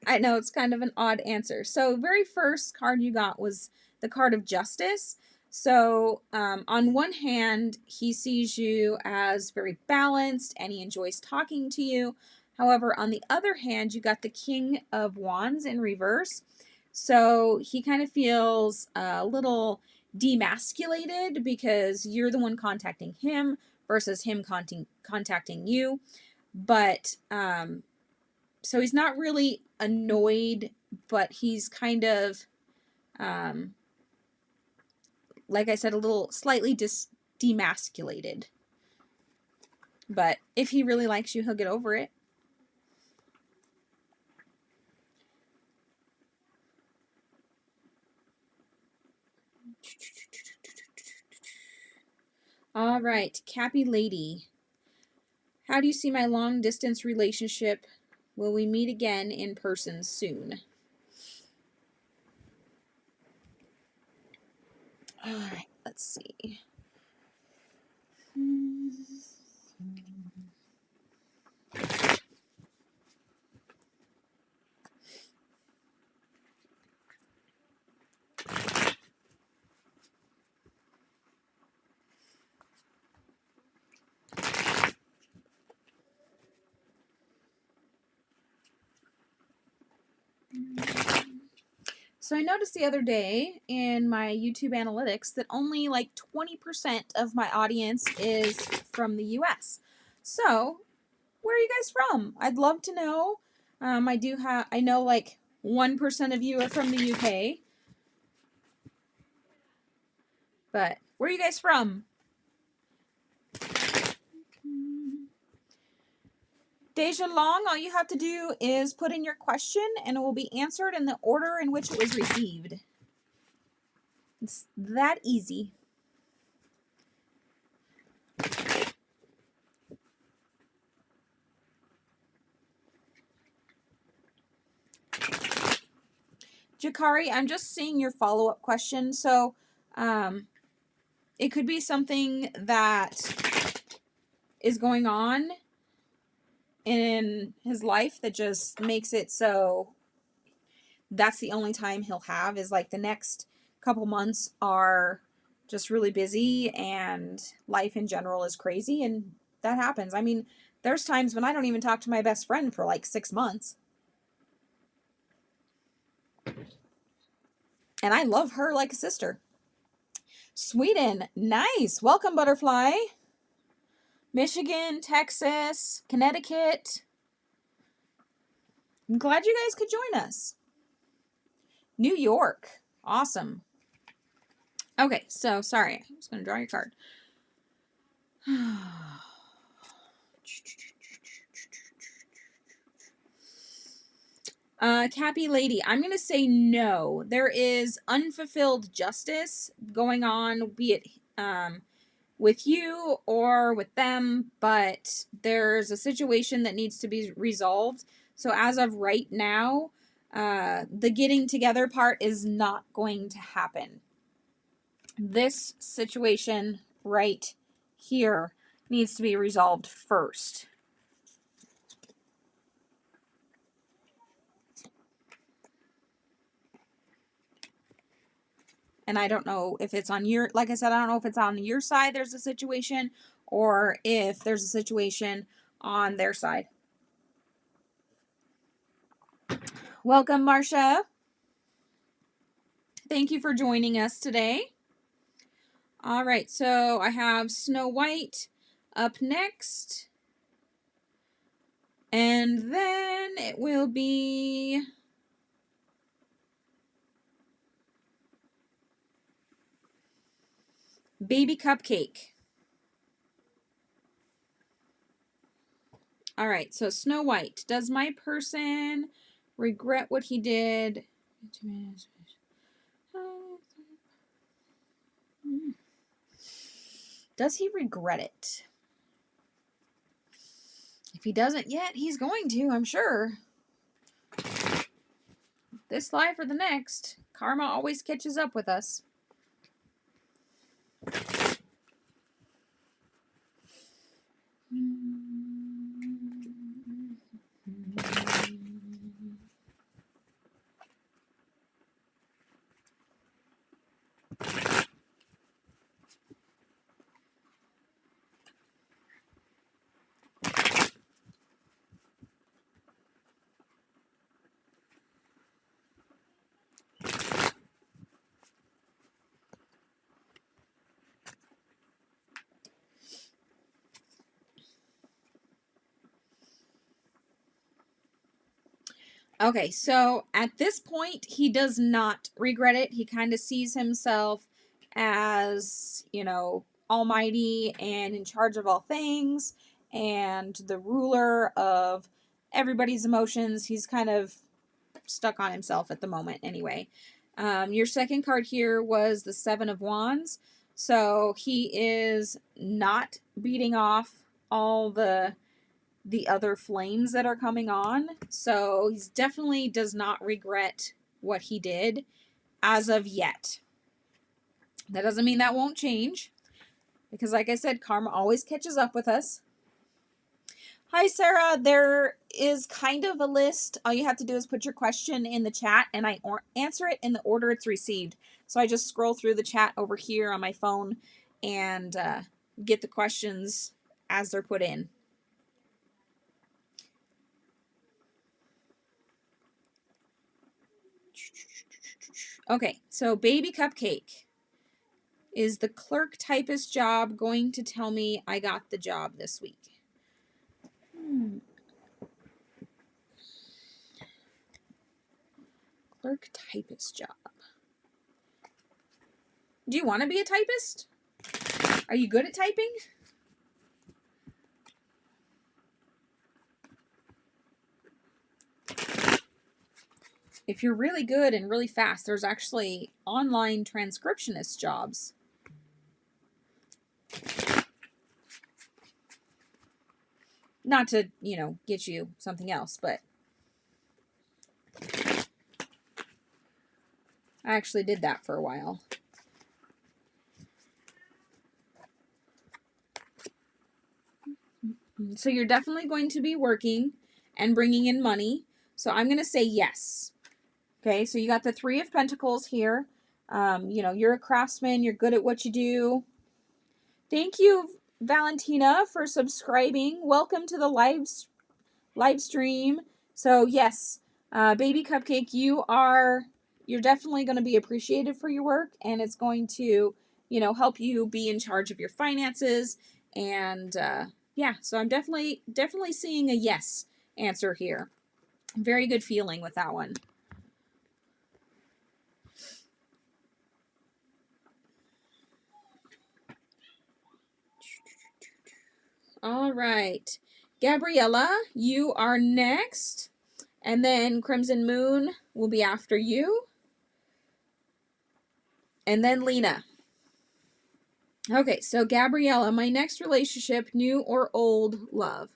I know it's kind of an odd answer. So very first card you got was the card of Justice. So on one hand, he sees you as very balanced and he enjoys talking to you. However, on the other hand, you got the King of Wands in reverse. So he kind of feels a little demasculated because you're the one contacting him versus him contacting you. But so he's not really annoyed, but he's kind of, like I said, a little slightly demasculated. But if he really likes you, he'll get over it. All right, Cappy Lady. How do you see my long distance relationship? Will we meet again in person soon? All right, let's see. So I noticed the other day in my YouTube analytics that only like 20% of my audience is from the US. So, where are you guys from? I'd love to know. I know like 1% of you are from the UK. But where are you guys from? Deja Long, all you have to do is put in your question and it will be answered in the order in which it was received. It's that easy. Jakari, I'm just seeing your follow-up question. So, it could be something that is going on in his life that just makes it so that's the only time he'll have, is like the next couple months are just really busy and life in general is crazy, and that happens. I mean, there's times when I don't even talk to my best friend for like 6 months. And I love her like a sister. Sweden, nice. Welcome, Butterfly. Michigan, Texas, Connecticut. I'm glad you guys could join us. New York, awesome. Okay, so sorry, I was going to draw your card. Cappy Lady, I'm going to say no. There is unfulfilled justice going on, be it with you or with them, but there's a situation that needs to be resolved. So as of right now, the getting together part is not going to happen. This situation right here needs to be resolved first. And I don't know if it's on your, like I said, I don't know if it's on your side there's a situation or if there's a situation on their side. Welcome, Marcia. Thank you for joining us today. All right, so I have Snow White up next. And then it will be Baby Cupcake. All right, so Snow White. Does my person regret what he did? Does he regret it? If he doesn't yet, he's going to, I'm sure. This life or the next, karma always catches up with us. Okay, so at this point, he does not regret it. He kind of sees himself as, you know, almighty and in charge of all things and the ruler of everybody's emotions. He's kind of stuck on himself at the moment anyway. Your second card here was the Seven of Wands. So he is not beating off all the other flames that are coming on. So he's definitely does not regret what he did as of yet. That doesn't mean that won't change, because like I said, karma always catches up with us. Hi, Sarah. There is kind of a list. All you have to do is put your question in the chat, and I answer it in the order it's received. So I just scroll through the chat over here on my phone and get the questions as they're put in. Okay, so Baby Cupcake. Is the clerk typist job going to tell me I got the job this week? Clerk typist job. Do you want to be a typist? Are you good at typing? If you're really good and really fast, there's actually online transcriptionist jobs. Not to, get you something else, but I actually did that for a while. So you're definitely going to be working and bringing in money. So I'm going to say yes. Okay, so you got the Three of Pentacles here. You're a craftsman. You're good at what you do. Thank you, Valentina, for subscribing. Welcome to the live stream. So yes, Baby Cupcake, you're definitely going to be appreciated for your work, and it's going to, help you be in charge of your finances. And yeah, so I'm definitely seeing a yes answer here. Very good feeling with that one. All right, Gabriella, you are next, and then Crimson Moon will be after you, and then Lena. Okay, so Gabriella, my next relationship, new or old love?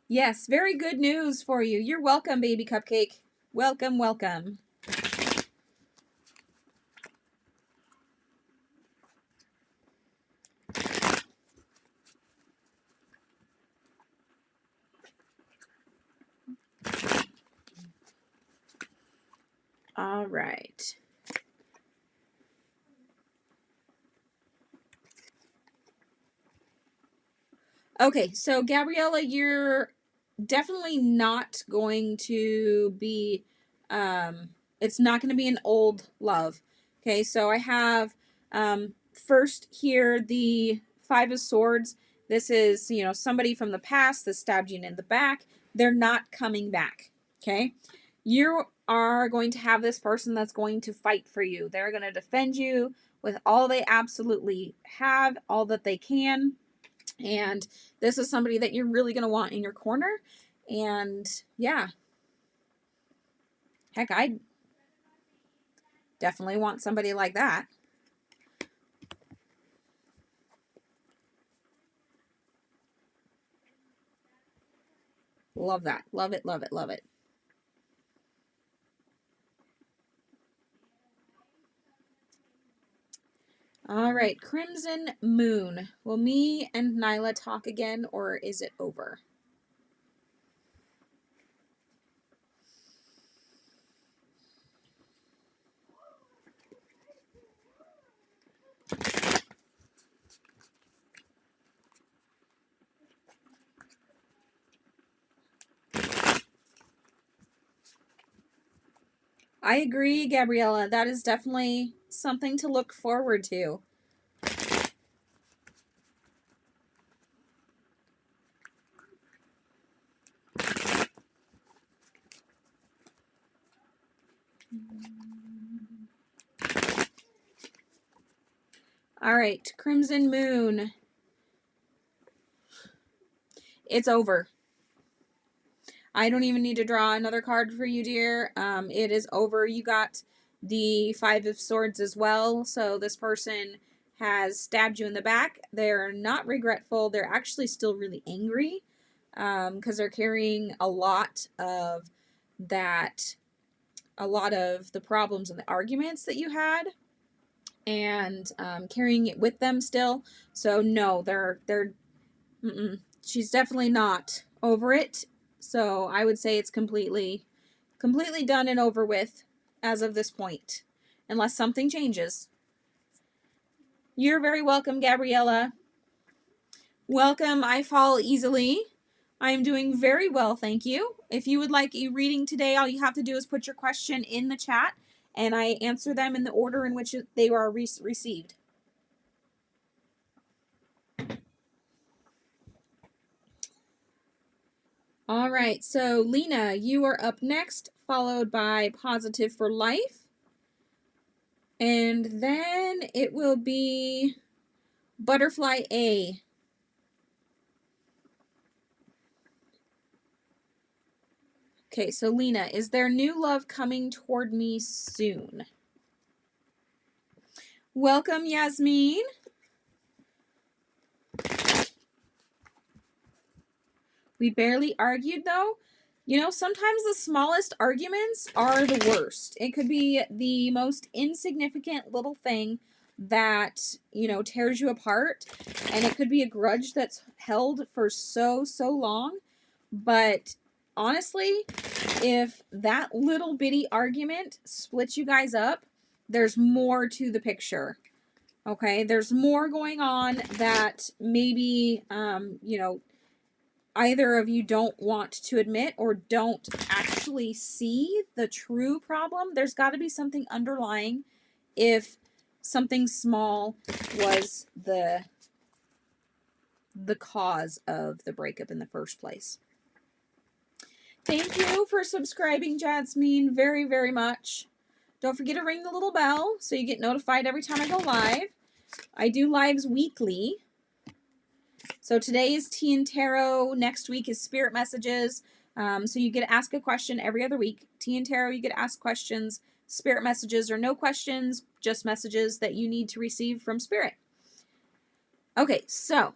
Yes, very good news for you. You're welcome, Baby Cupcake. Welcome, welcome. All right. Okay, so Gabriella, you're definitely not going to be, it's not going to be an old love. Okay, so I have first here the Five of Swords. This is, somebody from the past that stabbed you in the back. They're not coming back. Okay, you are going to have this person that's going to fight for you. They're going to defend you with all they absolutely have, all that they can. And this is somebody that you're really going to want in your corner. And yeah, heck, I definitely want somebody like that. Love that. Love it, love it, love it. All right, Crimson Moon. Will me and Nyla talk again, or is it over? I agree, Gabriella. That is definitely something to look forward to. All right, Crimson Moon. It's over. I don't even need to draw another card for you, dear. It is over. You got the Five of Swords as well. So this person has stabbed you in the back. They're not regretful. They're actually still really angry because they're carrying a lot of that, a lot of the problems and the arguments that you had, and carrying it with them still. So no, she's definitely not over it. So I would say it's completely done and over with as of this point, unless something changes. You're very welcome, Gabriella. Welcome, I fall easily. I am doing very well, thank you. If you would like a reading today, all you have to do is put your question in the chat, and I answer them in the order in which they are received. All right, so Lena, you are up next, followed by Positive for Life. And then it will be Butterfly A. Okay, so Lena, is there new love coming toward me soon? Welcome, Yasmin. We barely argued, though. You know, sometimes the smallest arguments are the worst. It could be the most insignificant little thing that, you know, tears you apart. And it could be a grudge that's held for so long. But honestly, if that little bitty argument splits you guys up, there's more to the picture. Okay? There's more going on that maybe, you know, either of you don't want to admit or don't actually see the true problem. There's got to be something underlying if something small was the cause of the breakup in the first place. Thank you for subscribing, Jasmine, very, very much. Don't forget to ring the little bell so you get notified every time I go live. I do lives weekly. So today is Tea and Tarot. Next week is Spirit Messages. So you get to ask a question every other week. Tea and Tarot, you get to ask questions. Spirit Messages are no questions, just messages that you need to receive from Spirit. Okay, so.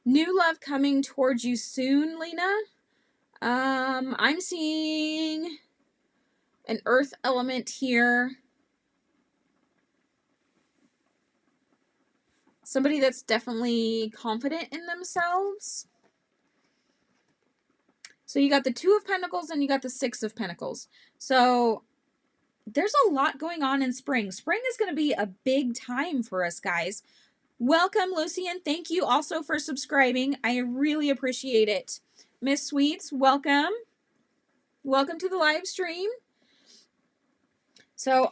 New love coming towards you soon, Lena. I'm seeing an earth element here. Somebody that's definitely confident in themselves. So you got the Two of Pentacles and you got the Six of Pentacles. So there's a lot going on in spring. Spring is going to be a big time for us, guys. Welcome, Lucian. Thank you also for subscribing. I really appreciate it. Miss Sweets, welcome. Welcome to the live stream. So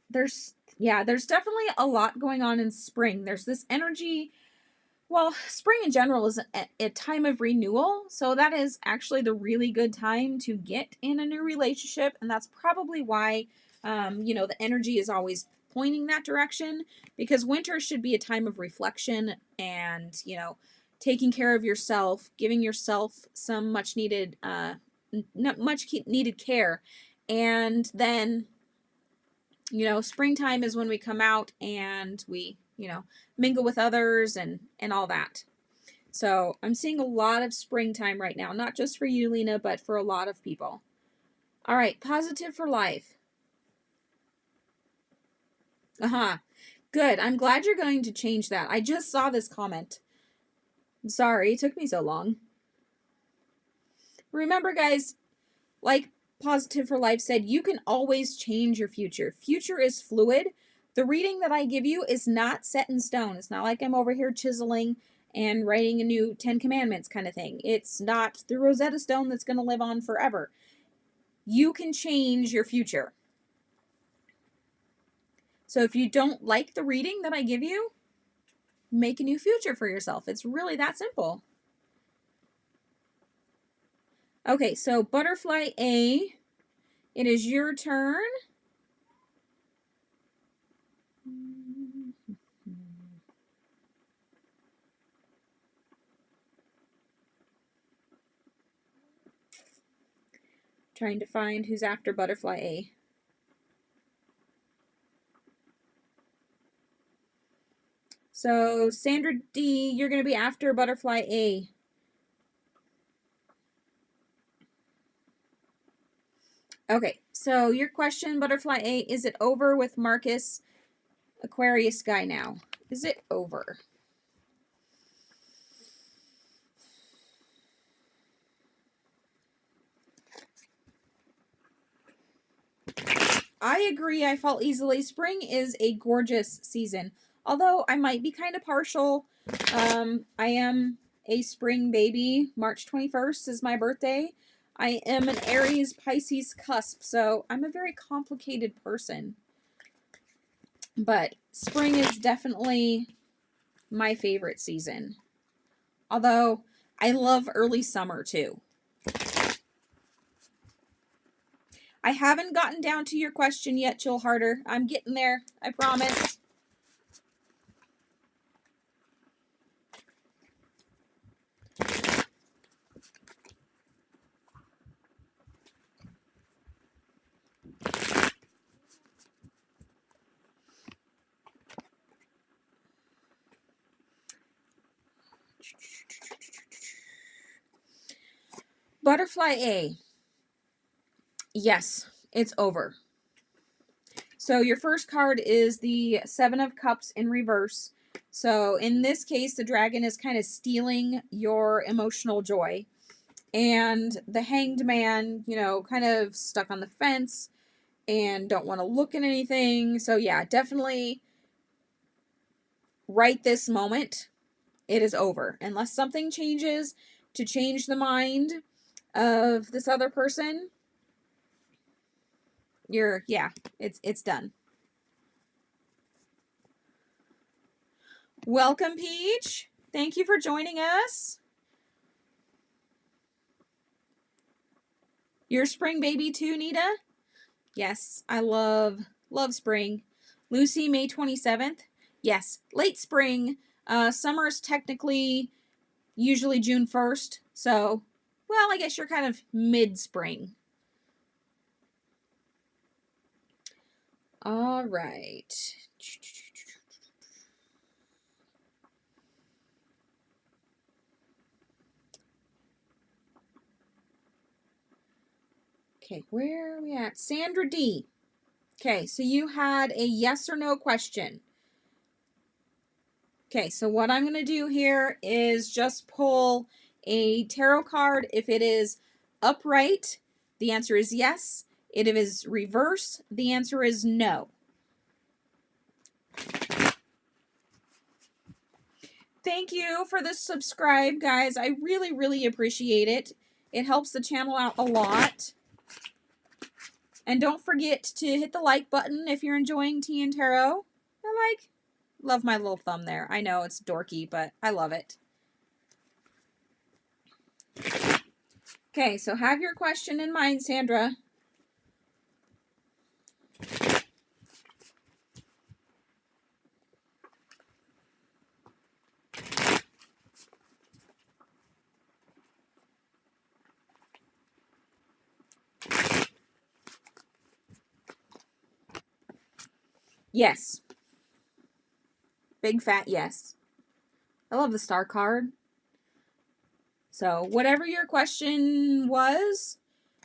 there's definitely a lot going on in spring. There's this energy. Well, spring in general is a time of renewal. So that is actually the really good time to get in a new relationship. And that's probably why, you know, the energy is always pointing that direction, because winter should be a time of reflection and, you know, taking care of yourself, giving yourself some much needed care. And then, you know, springtime is when we come out and we, you know, mingle with others and all that. So I'm seeing a lot of springtime right now, not just for you, Lena, but for a lot of people. All right, Positive for Life. Good. I'm glad you're going to change that. I just saw this comment. I'm sorry, it took me so long. Remember, guys, like Positive for Life said, you can always change your future. Future is fluid. The reading that I give you is not set in stone. It's not like I'm over here chiseling and writing a new 10 Commandments kind of thing. It's not the Rosetta Stone that's going to live on forever. You can change your future. So if you don't like the reading that I give you, make a new future for yourself. It's really that simple. Okay, so Butterfly A, it is your turn. Trying to find who's after Butterfly A. So, Sandra D, you're going to be after Butterfly A. Okay, so your question, Butterfly A, is it over with Marcus, Aquarius guy now? Is it over? I agree, I fall easily. Spring is a gorgeous season. Although I might be kind of partial. I am a spring baby. March 21st is my birthday. I am an Aries Pisces cusp, so I'm a very complicated person. But spring is definitely my favorite season. Although I love early summer too. I haven't gotten down to your question yet, Chill Harder. I'm getting there, I promise. Butterfly A. Yes, it's over. So your first card is the Seven of Cups in reverse. So in this case, the dragon is kind of stealing your emotional joy. And the Hanged Man, you know, kind of stuck on the fence and don't want to look at anything. So yeah, definitely right this moment, it is over. Unless something changes to change the mind of this other person, it's done. Welcome, Peach. Thank you for joining us. You're spring baby too, Nita? Yes, I love spring. Lucy, May 27th. Yes, late spring. Summer is technically usually June 1st. So, well, I guess you're kind of mid-spring. All right. Okay, where are we at? Sandra D. Okay, so you had a yes or no question. Okay, so what I'm going to do here is just pull a tarot card. If it is upright, the answer is yes. If it is reverse, the answer is no. Thank you for the subscribe, guys. I really, really appreciate it. It helps the channel out a lot. And don't forget to hit the like button if you're enjoying Tea and Tarot. Love my little thumb there. I know it's dorky, but I love it. Okay, so have your question in mind, Sandra. Yes. Big fat yes. I love the star card. So whatever your question was,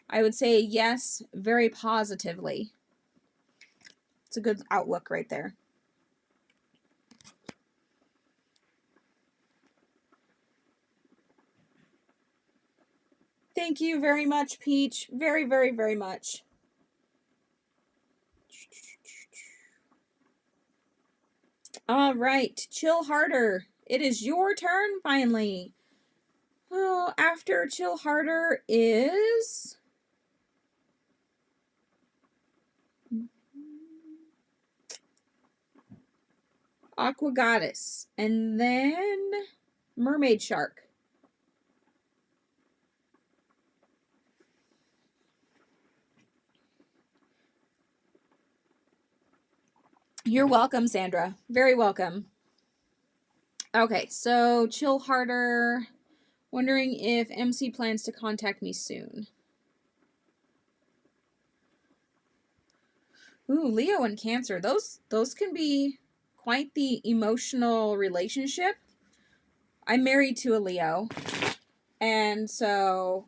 I would say yes, very positively. It's a good outlook right there. Thank you very much, Peach. Very, very, very much. All right, Chill Harder. It is your turn finally. Oh, after Chill Harder is Aqua Goddess, and then Mermaid Shark. You're welcome, Sandra. Very welcome. Okay, so Chill Harder. Wondering if MC plans to contact me soon. Ooh, Leo and Cancer. Those can be quite the emotional relationship. I'm married to a Leo, and so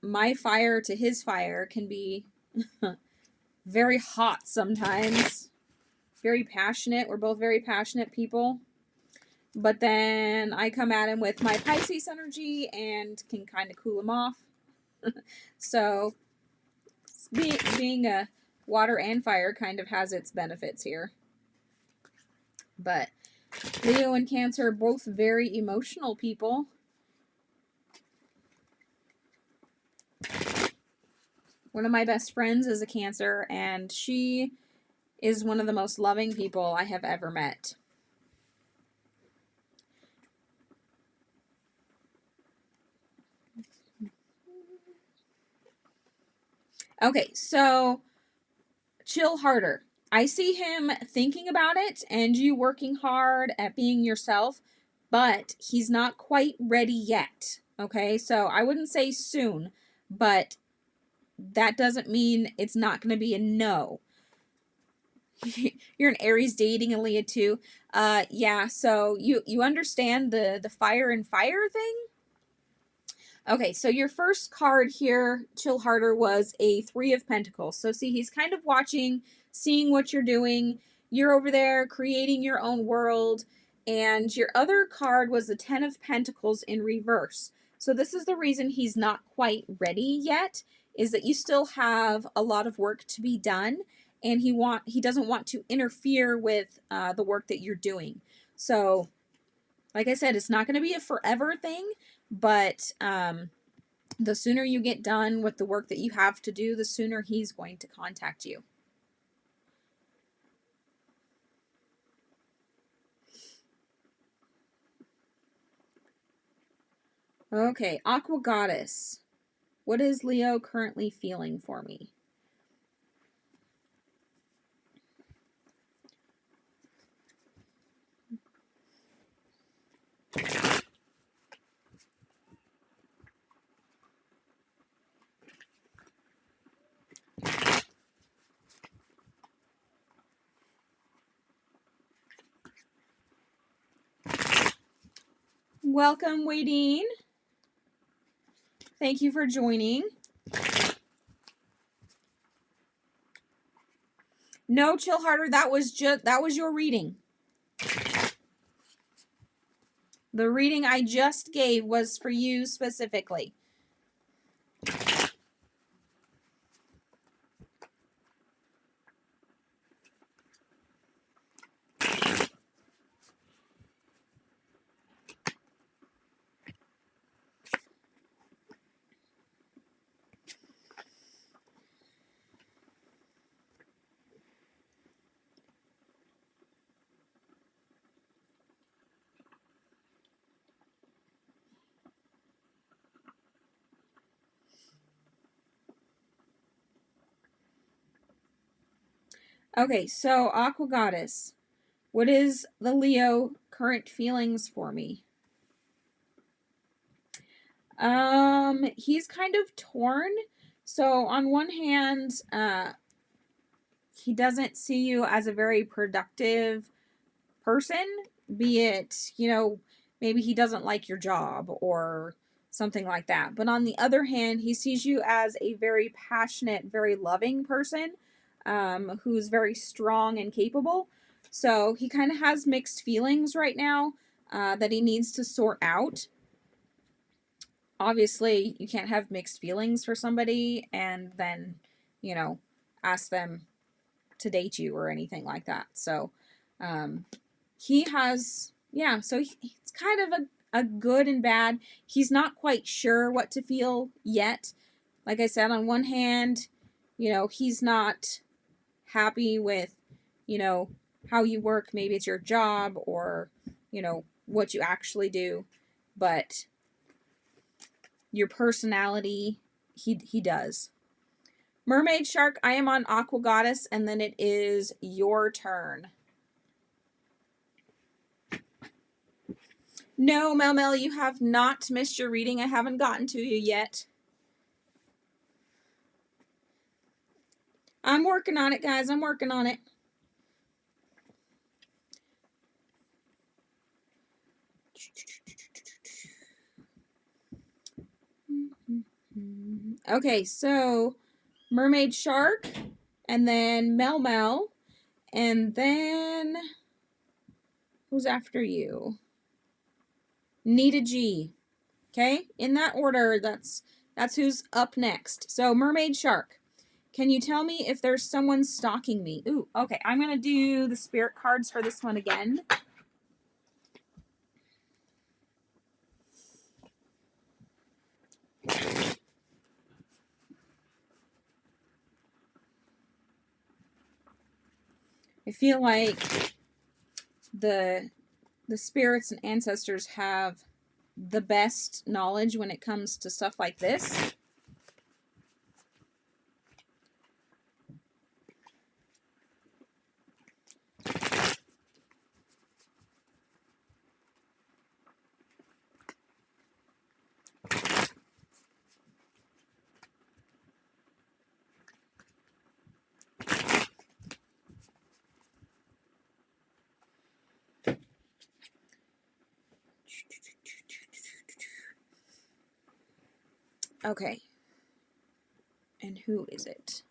my fire to his fire can be very hot sometimes. Very passionate. We're both very passionate people. But then I come at him with my Pisces energy and can kind of cool him off. So being a water and fire kind of has its benefits here. But Leo and Cancer are both very emotional people. One of my best friends is a Cancer, and she is one of the most loving people I have ever met. Okay, so chill harder. I see him thinking about it and you working hard at being yourself, but he's not quite ready yet. Okay, so I wouldn't say soon, but that doesn't mean it's not going to be a no. You're an Aries dating a Leo too. Yeah, so you understand the fire and fire thing? Okay, so your first card here, Chill Harder, was a 3 of Pentacles. So see, he's kind of watching, seeing what you're doing. You're over there creating your own world. And your other card was the 10 of Pentacles in reverse. So this is the reason he's not quite ready yet, is that you still have a lot of work to be done. And he doesn't want to interfere with the work that you're doing. So, like I said, it's not going to be a forever thing. But the sooner you get done with the work that you have to do, the sooner he's going to contact you. Okay, Aqua Goddess. What is Leo currently feeling for me? Welcome, Wadeen. Thank you for joining. No, Chill Harder, that was your reading. The reading I just gave was for you specifically. Okay, so Aqua Goddess, what is the Leo current feelings for me? He's kind of torn. So on one hand, he doesn't see you as a very productive person, be it, maybe he doesn't like your job or something like that. But on the other hand, he sees you as a very passionate, very loving person, who's very strong and capable. So he kind of has mixed feelings right now that he needs to sort out. Obviously, you can't have mixed feelings for somebody and then, ask them to date you or anything like that. So, he has, so it's kind of a good and bad. He's not quite sure what to feel yet. Like I said, on one hand, he's not happy with, how you work. Maybe it's your job or, what you actually do. But your personality, he does. Mermaid Shark, I am on Aqua Goddess, and then it is your turn. No, Mel, you have not missed your reading. I haven't gotten to you yet. I'm working on it, guys. I'm working on it. Okay, so Mermaid Shark, and then Mel Mel, and then who's after you? Nita G. Okay, in that order, that's who's up next. So Mermaid Shark, can you tell me if there's someone stalking me? Ooh, okay, I'm gonna do the spirit cards for this one again. I feel like the spirits and ancestors have the best knowledge when it comes to stuff like this. Okay. And who is it?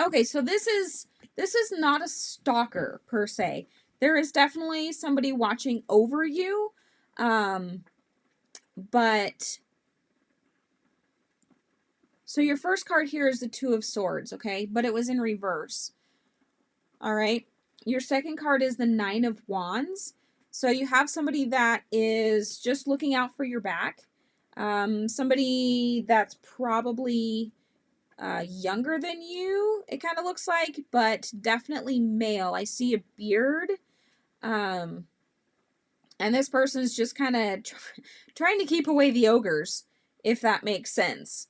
Okay, so this is not a stalker per se. There is definitely somebody watching over you. But so your first card here is the Two of Swords, okay? But it was in reverse. All right. Your second card is the Nine of Wands. So you have somebody that is just looking out for your back. Somebody that's probably younger than you, it kind of looks like, but definitely male. I see a beard. And this person's just kind of trying to keep away the ogres, if that makes sense.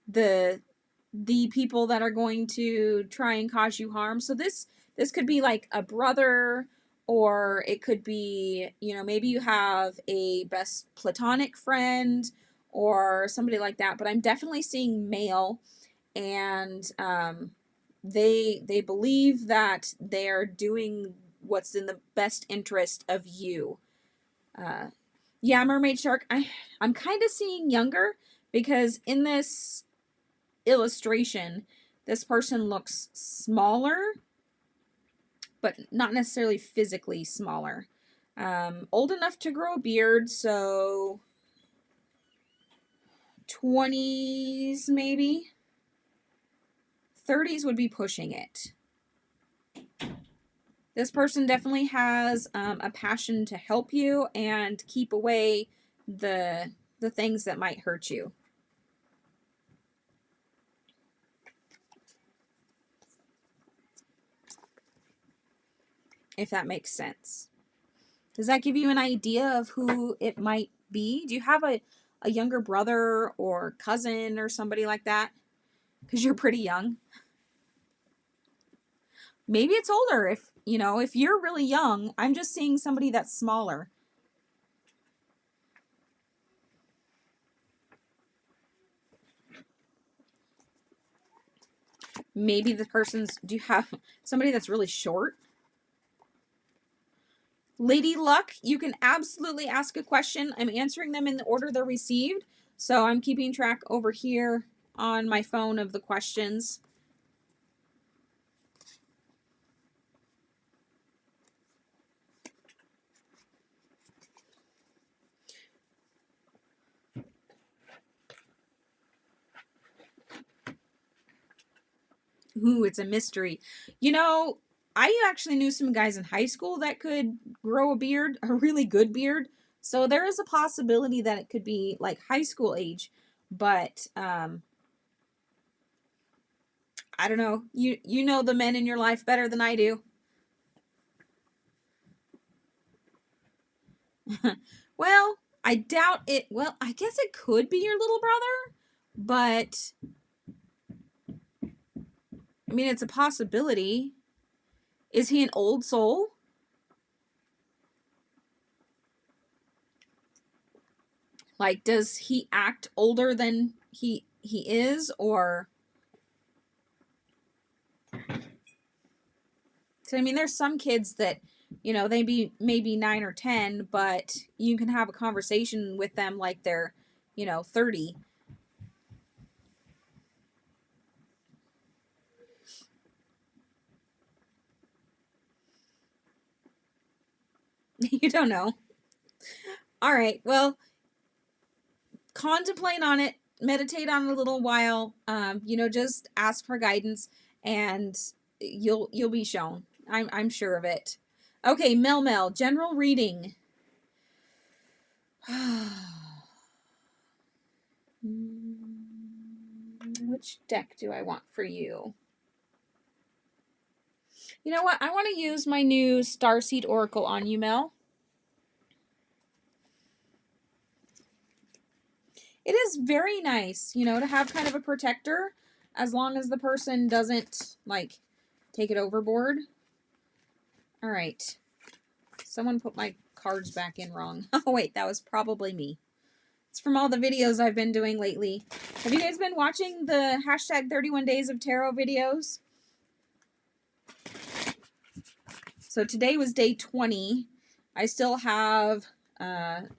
The people that are going to try and cause you harm. So this could be like a brother, or it could be, you know, maybe you have a best platonic friend or somebody like that. But I'm definitely seeing male, and they believe that they're doing what's in the best interest of you. Yeah, Mermaid Shark, I'm kind of seeing younger, because in this illustration, this person looks smaller, but not necessarily physically smaller. Old enough to grow a beard, so 20s maybe. 30s would be pushing it. This person definitely has a passion to help you and keep away the things that might hurt you. If that makes sense. Does that give you an idea of who it might be? Do you have a younger brother or cousin or somebody like that? Because you're pretty young. Maybe it's older. If, you know, if you're really young, I'm just seeing somebody that's smaller. Maybe the person's, do you have somebody that's really short? Lady Luck, you can absolutely ask a question. I'm answering them in the order they're received. So I'm keeping track over here on my phone of the questions. Ooh, it's a mystery. You know, I actually knew some guys in high school that could grow a beard, a really good beard. So there is a possibility that it could be like high school age, but I don't know. You know the men in your life better than I do. Well, I doubt it. Well, I guess it could be your little brother, but I mean, it's a possibility. Is he an old soul? Like, does he act older than he is, or... So, I mean, there's some kids that, you know, they be maybe 9 or 10, but you can have a conversation with them like they're, you know, 30. You don't know. All right. Well, contemplate on it, meditate on it a little while. You know, just ask for guidance, and you'll be shown. I'm sure of it. Okay, Mel, general reading. Which deck do I want for you? You know what? I want to use my new Starseed Oracle on you, Mel. It is very nice, you know, to have kind of a protector, as long as the person doesn't, like, take it overboard. All right. Someone put my cards back in wrong. Oh, wait, that was probably me. It's from all the videos I've been doing lately. Have you guys been watching the hashtag 31 Days of Tarot videos? So today was day 20. I still have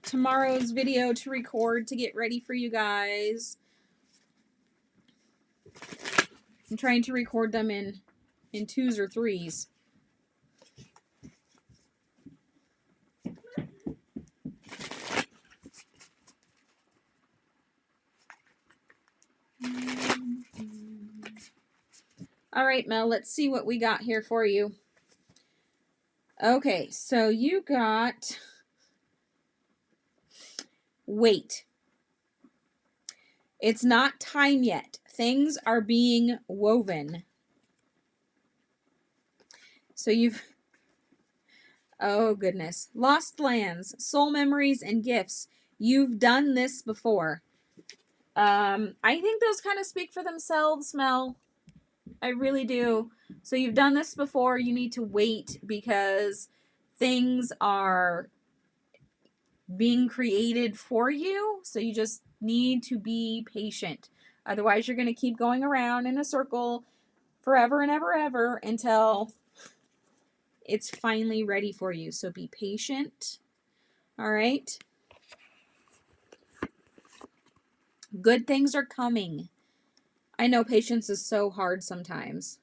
tomorrow's video to record to get ready for you guys. I'm trying to record them in 2s or 3s. All right, Mel, let's see what we got here for you. Okay, so you got wait. It's not time yet. Things are being woven. So you've, oh goodness, lost lands, soul memories, and gifts. You've done this before. I think those kind of speak for themselves, Mel. I really do. So you've done this before. You need to wait because things are being created for you. So you just need to be patient. Otherwise, you're going to keep going around in a circle forever and ever until it's finally ready for you. So be patient. All right. Good things are coming. I know patience is so hard sometimes.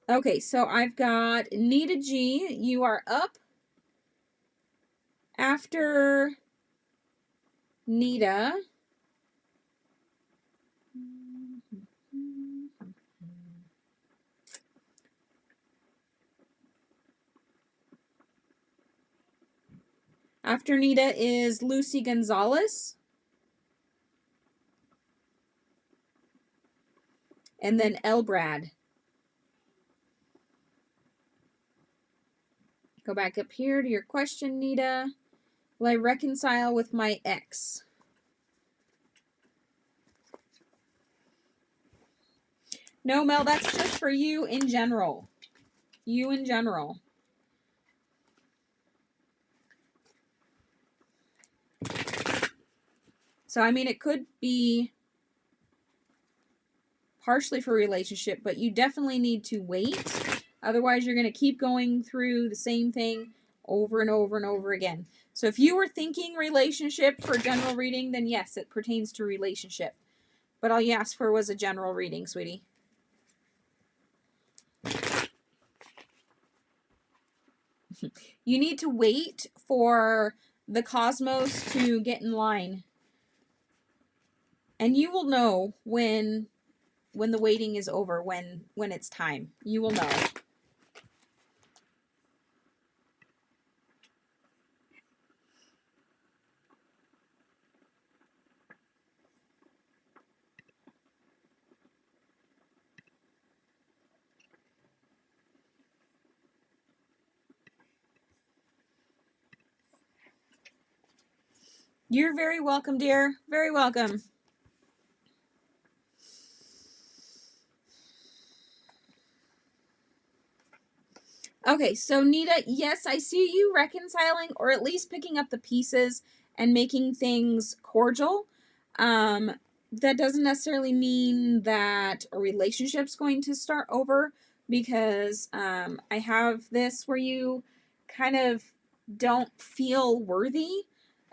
Okay, so I've got Nita G. You are up. After Nita. After Nita is Lucy Gonzalez. And then Elbrad. Go back up here to your question, Nita. Will I reconcile with my ex? No, Mel, that's just for you in general. You in general. So, I mean, it could be partially for a relationship, but you definitely need to wait. Otherwise, you're going to keep going through the same thing over and over and over again. So if you were thinking relationship for general reading, then yes, it pertains to relationship. But all you asked for was a general reading, sweetie. You need to wait for the cosmos to get in line. And you will know when the waiting is over, when it's time. You will know. You're very welcome, dear. Very welcome. Okay, so Nita, yes, I see you reconciling or at least picking up the pieces and making things cordial. That doesn't necessarily mean that a relationship's going to start over because I have this where you kind of don't feel worthy.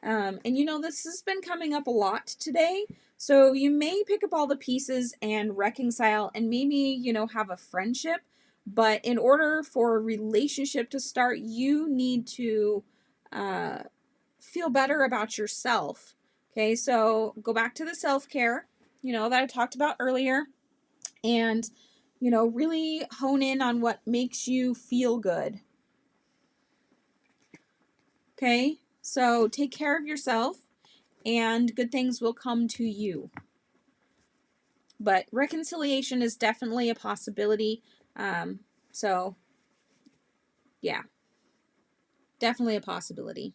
And you know, this has been coming up a lot today. So you may pick up all the pieces and reconcile and maybe, you know, have a friendship. But in order for a relationship to start, you need to feel better about yourself. Okay, so go back to the self-care, you know, that I talked about earlier, and, you know, really hone in on what makes you feel good. Okay, so take care of yourself and good things will come to you. But reconciliation is definitely a possibility. So, yeah, definitely a possibility.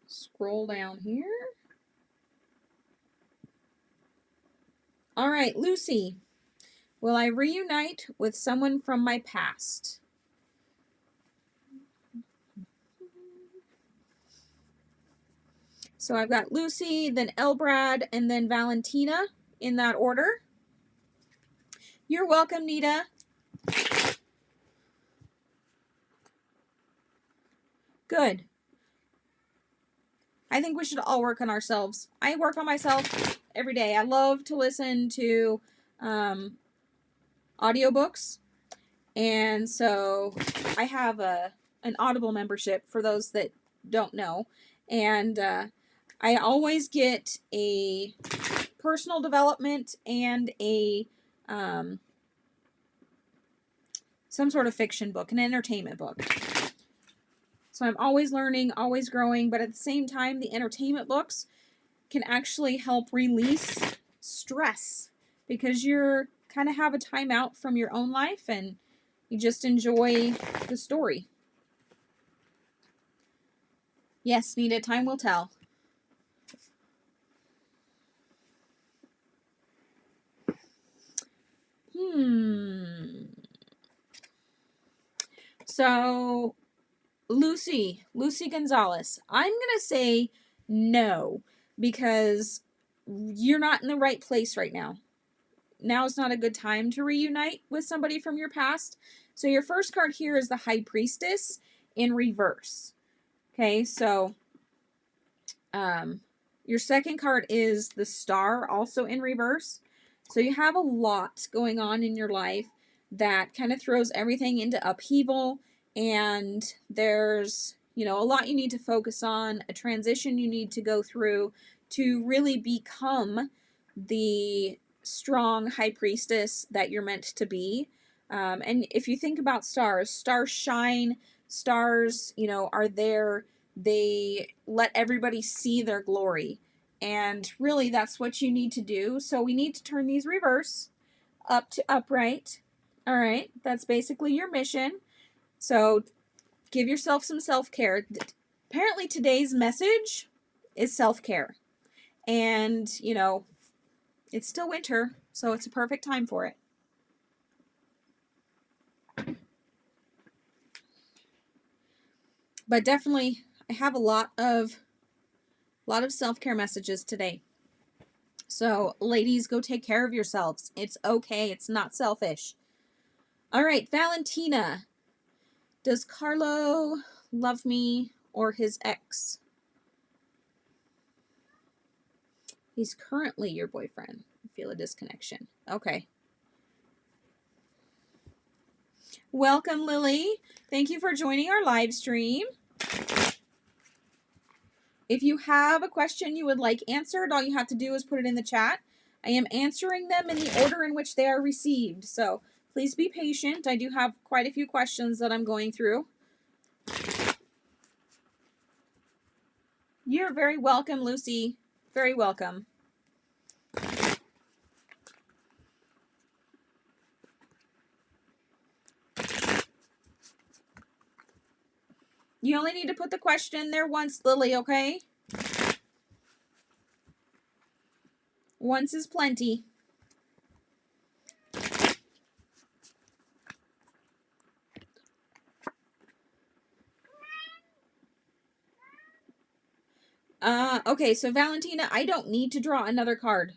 Scroll down here. All right, Lucy. Will I reunite with someone from my past? So I've got Lucy, then Elbrad, and then Valentina in that order. You're welcome, Nita. Good. I think we should all work on ourselves. I work on myself every day. I love to listen to audiobooks. And so I have an Audible membership for those that don't know. And I always get a personal development and a some sort of fiction book, an entertainment book. So I'm always learning, always growing, but at the same time, the entertainment books can actually help release stress because you're kind of have a time out from your own life and you just enjoy the story. Yes, Nita, time will tell. So, Lucy Gonzalez, I'm going to say no because you're not in the right place right now. Now is not a good time to reunite with somebody from your past. So your first card here is the High Priestess in reverse. Okay, so your second card is the Star, also in reverse. So you have a lot going on in your life that kind of throws everything into upheaval, and there's, you know, a lot you need to focus on, a transition you need to go through to really become the strong High Priestess that you're meant to be. And if you think about stars, stars shine, stars, you know, are there. They let everybody see their glory. And really, that's what you need to do. So we need to turn these reverse up to upright. All right, that's basically your mission. So give yourself some self-care. Apparently today's message is self-care. And, you know, it's still winter, so it's a perfect time for it. But definitely, I have a lot of self-care messages today. So, ladies, go take care of yourselves. It's okay. It's not selfish. All right, Valentina. Does Carlo love me or his ex? He's currently your boyfriend. I feel a disconnection. Okay. Welcome, Lily. Thank you for joining our live stream. If you have a question you would like answered, all you have to do is put it in the chat. I am answering them in the order in which they are received. So please be patient. I do have quite a few questions that I'm going through. You're very welcome, Lucy. Very welcome. You only need to put the question there once, Lily, okay? Once is plenty. Okay, so Valentina, I don't need to draw another card.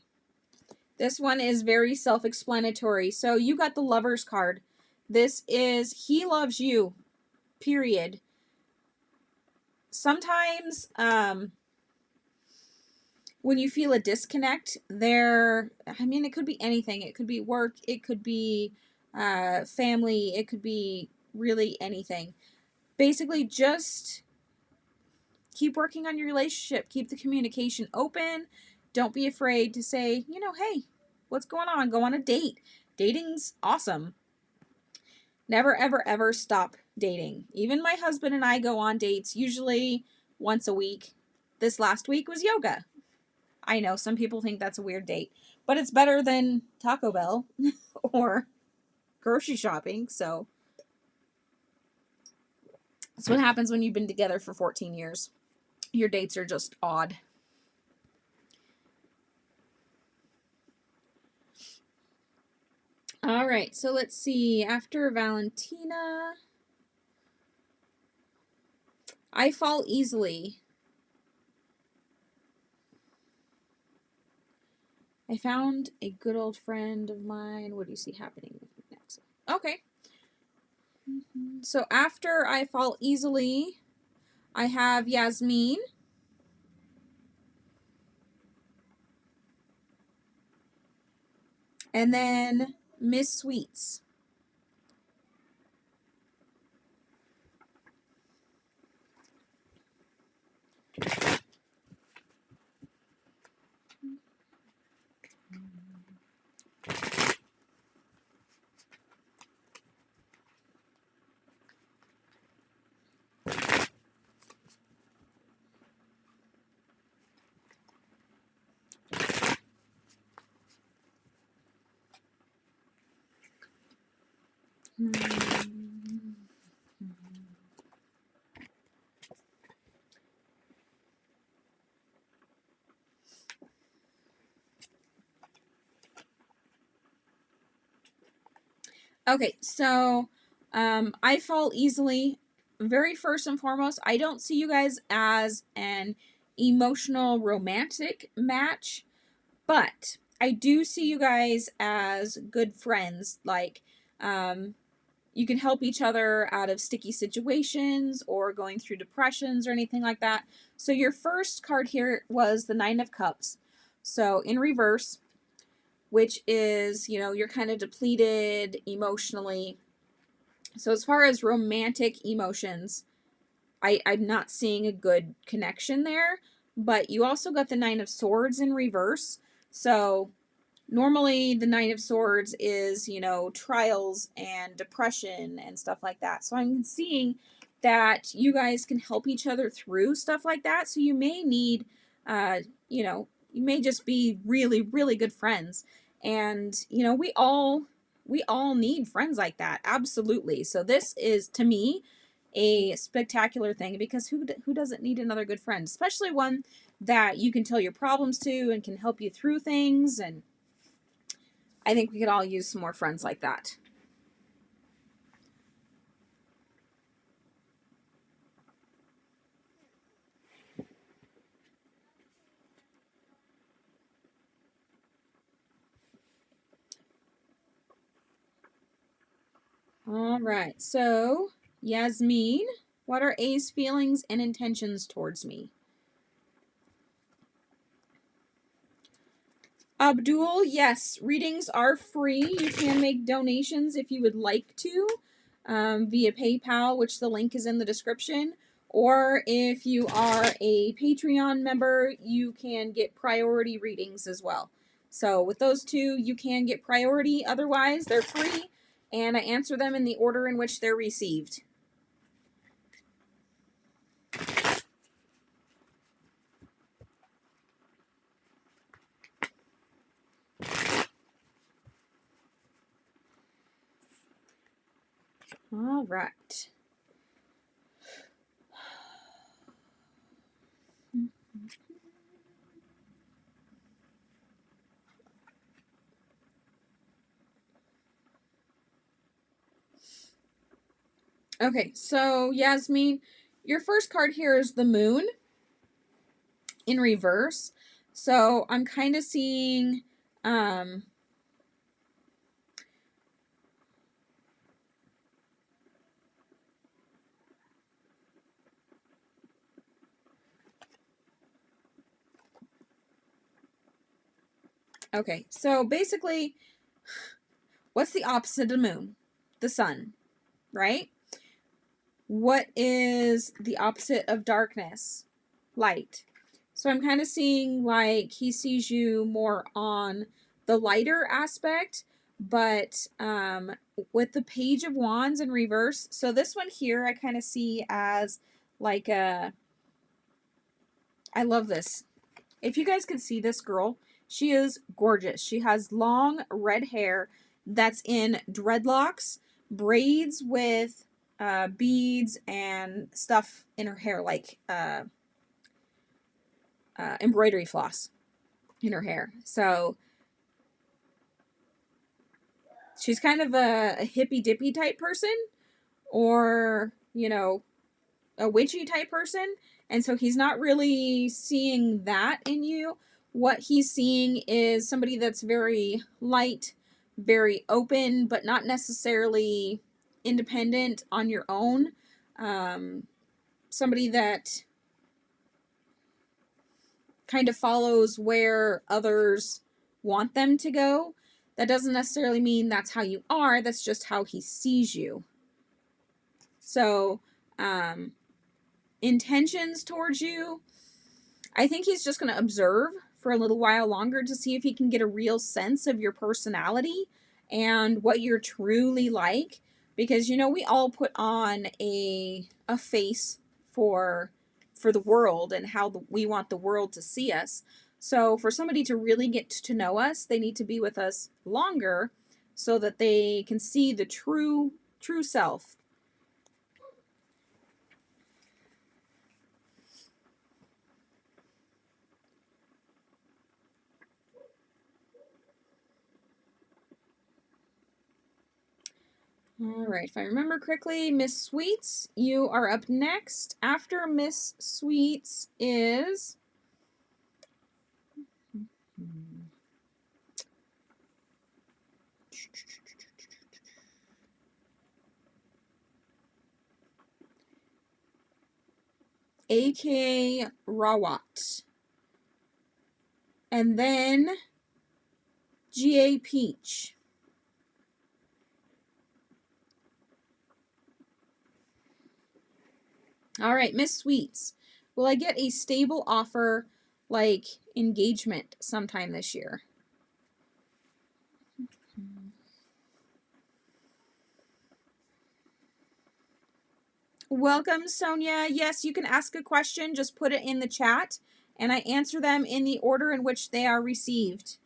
This one is very self-explanatory. So you got the Lover's card. This is he loves you, period. Sometimes, when you feel a disconnect, it could be anything. It could be work. It could be family. It could be really anything. Basically, just keep working on your relationship. Keep the communication open. Don't be afraid to say, hey, what's going on? Go on a date. Dating's awesome. Never, ever, ever stop dating. Even my husband and I go on dates usually once a week. This last week was yoga. I know some people think that's a weird date, but it's better than Taco Bell or grocery shopping. So that's what happens when you've been together for 14 years. Your dates are just odd. All right, so let's see. After Valentina, I fall easily. I found a good old friend of mine. What do you see happening with me next? Okay. So after I fall easily, I have Yasmin. And then Miss Sweets. Okay, so I fall easily. Very first and foremost, I don't see you guys as an emotional romantic match, but I do see you guys as good friends. Like, you can help each other out of sticky situations or going through depressions or anything like that. So your first card here was the Nine of Cups. So in reverse, which is, you're kind of depleted emotionally. So as far as romantic emotions, I'm not seeing a good connection there. But you also got the Nine of Swords in reverse. So normally the Nine of Swords is, trials and depression and stuff like that. So I'm seeing that you guys can help each other through stuff like that. So you may need, you may just be really, really good friends. And, we all need friends like that. Absolutely. So this is, to me, a spectacular thing, because who doesn't need another good friend, especially one that you can tell your problems to and can help you through things. And I think we could all use some more friends like that. All right, so Yasmin, what are A's feelings and intentions towards me? Abdul, yes, readings are free. You can make donations if you would like to, via PayPal, which the link is in the description. Or if you are a Patreon member, you can get priority readings as well. So with those two, you can get priority. Otherwise, they're free, and I answer them in the order in which they're received. All right. Okay, so Yasmin, your first card here is the Moon in reverse. So I'm kind of seeing okay, so basically, what's the opposite of the moon? The sun, right? What is the opposite of darkness? Light. So I'm kind of seeing like he sees you more on the lighter aspect, but with the Page of Wands in reverse. So this one here I kind of see as like a, I love this. If you guys can see this girl, she is gorgeous. She has long red hair that's in dreadlocks, braids with beads and stuff in her hair, like embroidery floss in her hair. So she's kind of a hippy dippy type person, or, you know, a witchy type person. And so he's not really seeing that in you. What he's seeing is somebody that's very light, very open, but not necessarily independent on your own. Somebody that kind of follows where others want them to go. That doesn't necessarily mean that's how you are. That's just how he sees you. So, intentions towards you, I think he's just going to observe for a little while longer to see if he can get a real sense of your personality and what you're truly like. Because, you know, we all put on a face for the world and how we want the world to see us. So for somebody to really get to know us, they need to be with us longer so that they can see the true self. All right, if I remember correctly, Miss Sweets, you are up next. After Miss Sweets is A.K. Rawat. And then G.A. Peach. All right, Miss Sweets. Will I get a stable offer like engagement sometime this year? Welcome, Sonia. Yes, you can ask a question. Just put it in the chat, and I answer them in the order in which they are received.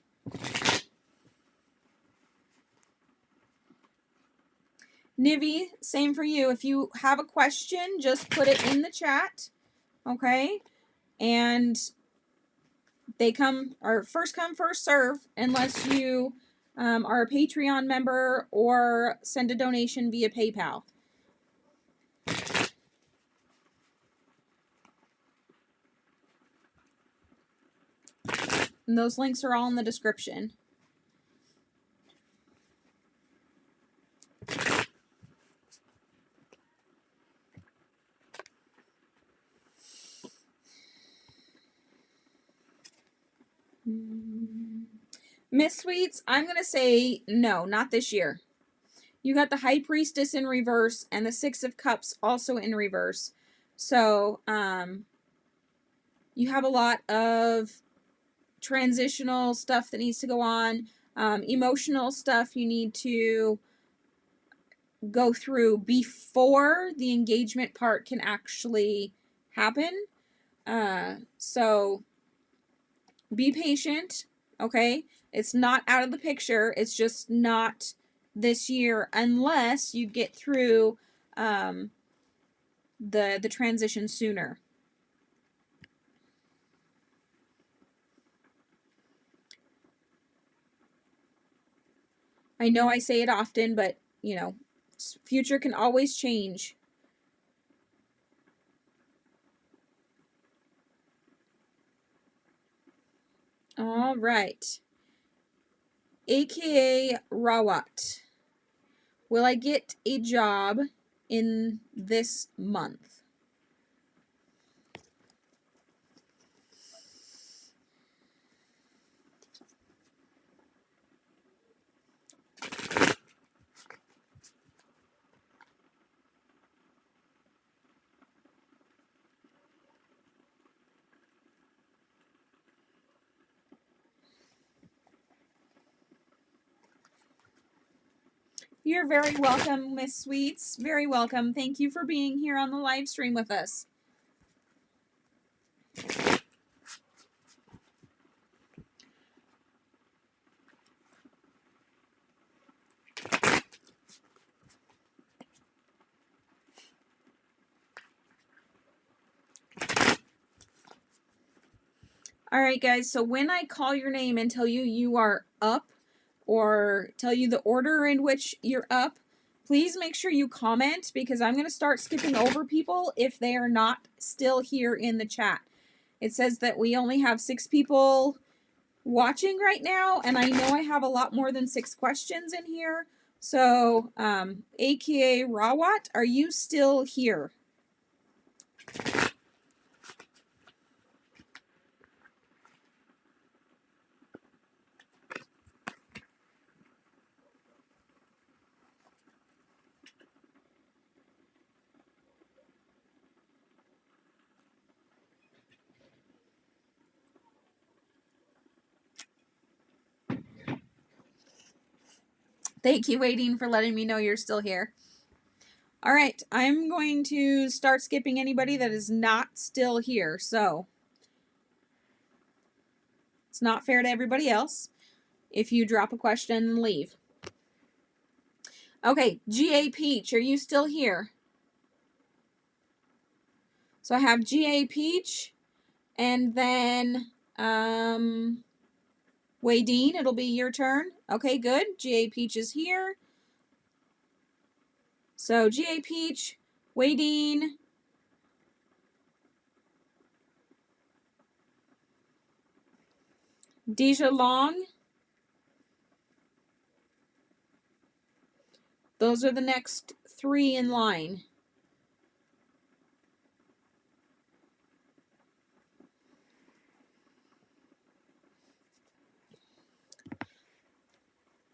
Nivi, same for you. If you have a question, just put it in the chat, okay? And they are first come, first serve, unless you are a Patreon member or send a donation via PayPal. And those links are all in the description. Miss Sweets, I'm going to say no, not this year. You got the High Priestess in reverse and the Six of Cups also in reverse. So, you have a lot of transitional stuff that needs to go on, emotional stuff you need to go through before the engagement part can actually happen. So be patient, okay? It's not out of the picture. It's just not this year unless you get through the transition sooner. I know I say it often, but, you know, future can always change. All right. AKA Rawat. Will I get a job in this month? You're very welcome, Miss Sweets. Very welcome. Thank you for being here on the live stream with us. All right, guys. So when I call your name and tell you you are up, or tell you the order in which you're up, please make sure you comment, because I'm going to start skipping over people if they are not still here in the chat. It says that we only have 6 people watching right now, and I know I have a lot more than 6 questions in here. So, AKA Rawat, are you still here? Thank you, Waiting, for letting me know you're still here. All right, I'm going to start skipping anybody that is not still here. So, it's not fair to everybody else if you drop a question and leave. Okay, GA Peach, are you still here? So I have GA Peach, and then Wadeen, it'll be your turn. Okay, good. GA Peach is here. So GA Peach, Wadeen, Deja Long. Those are the next 3 in line.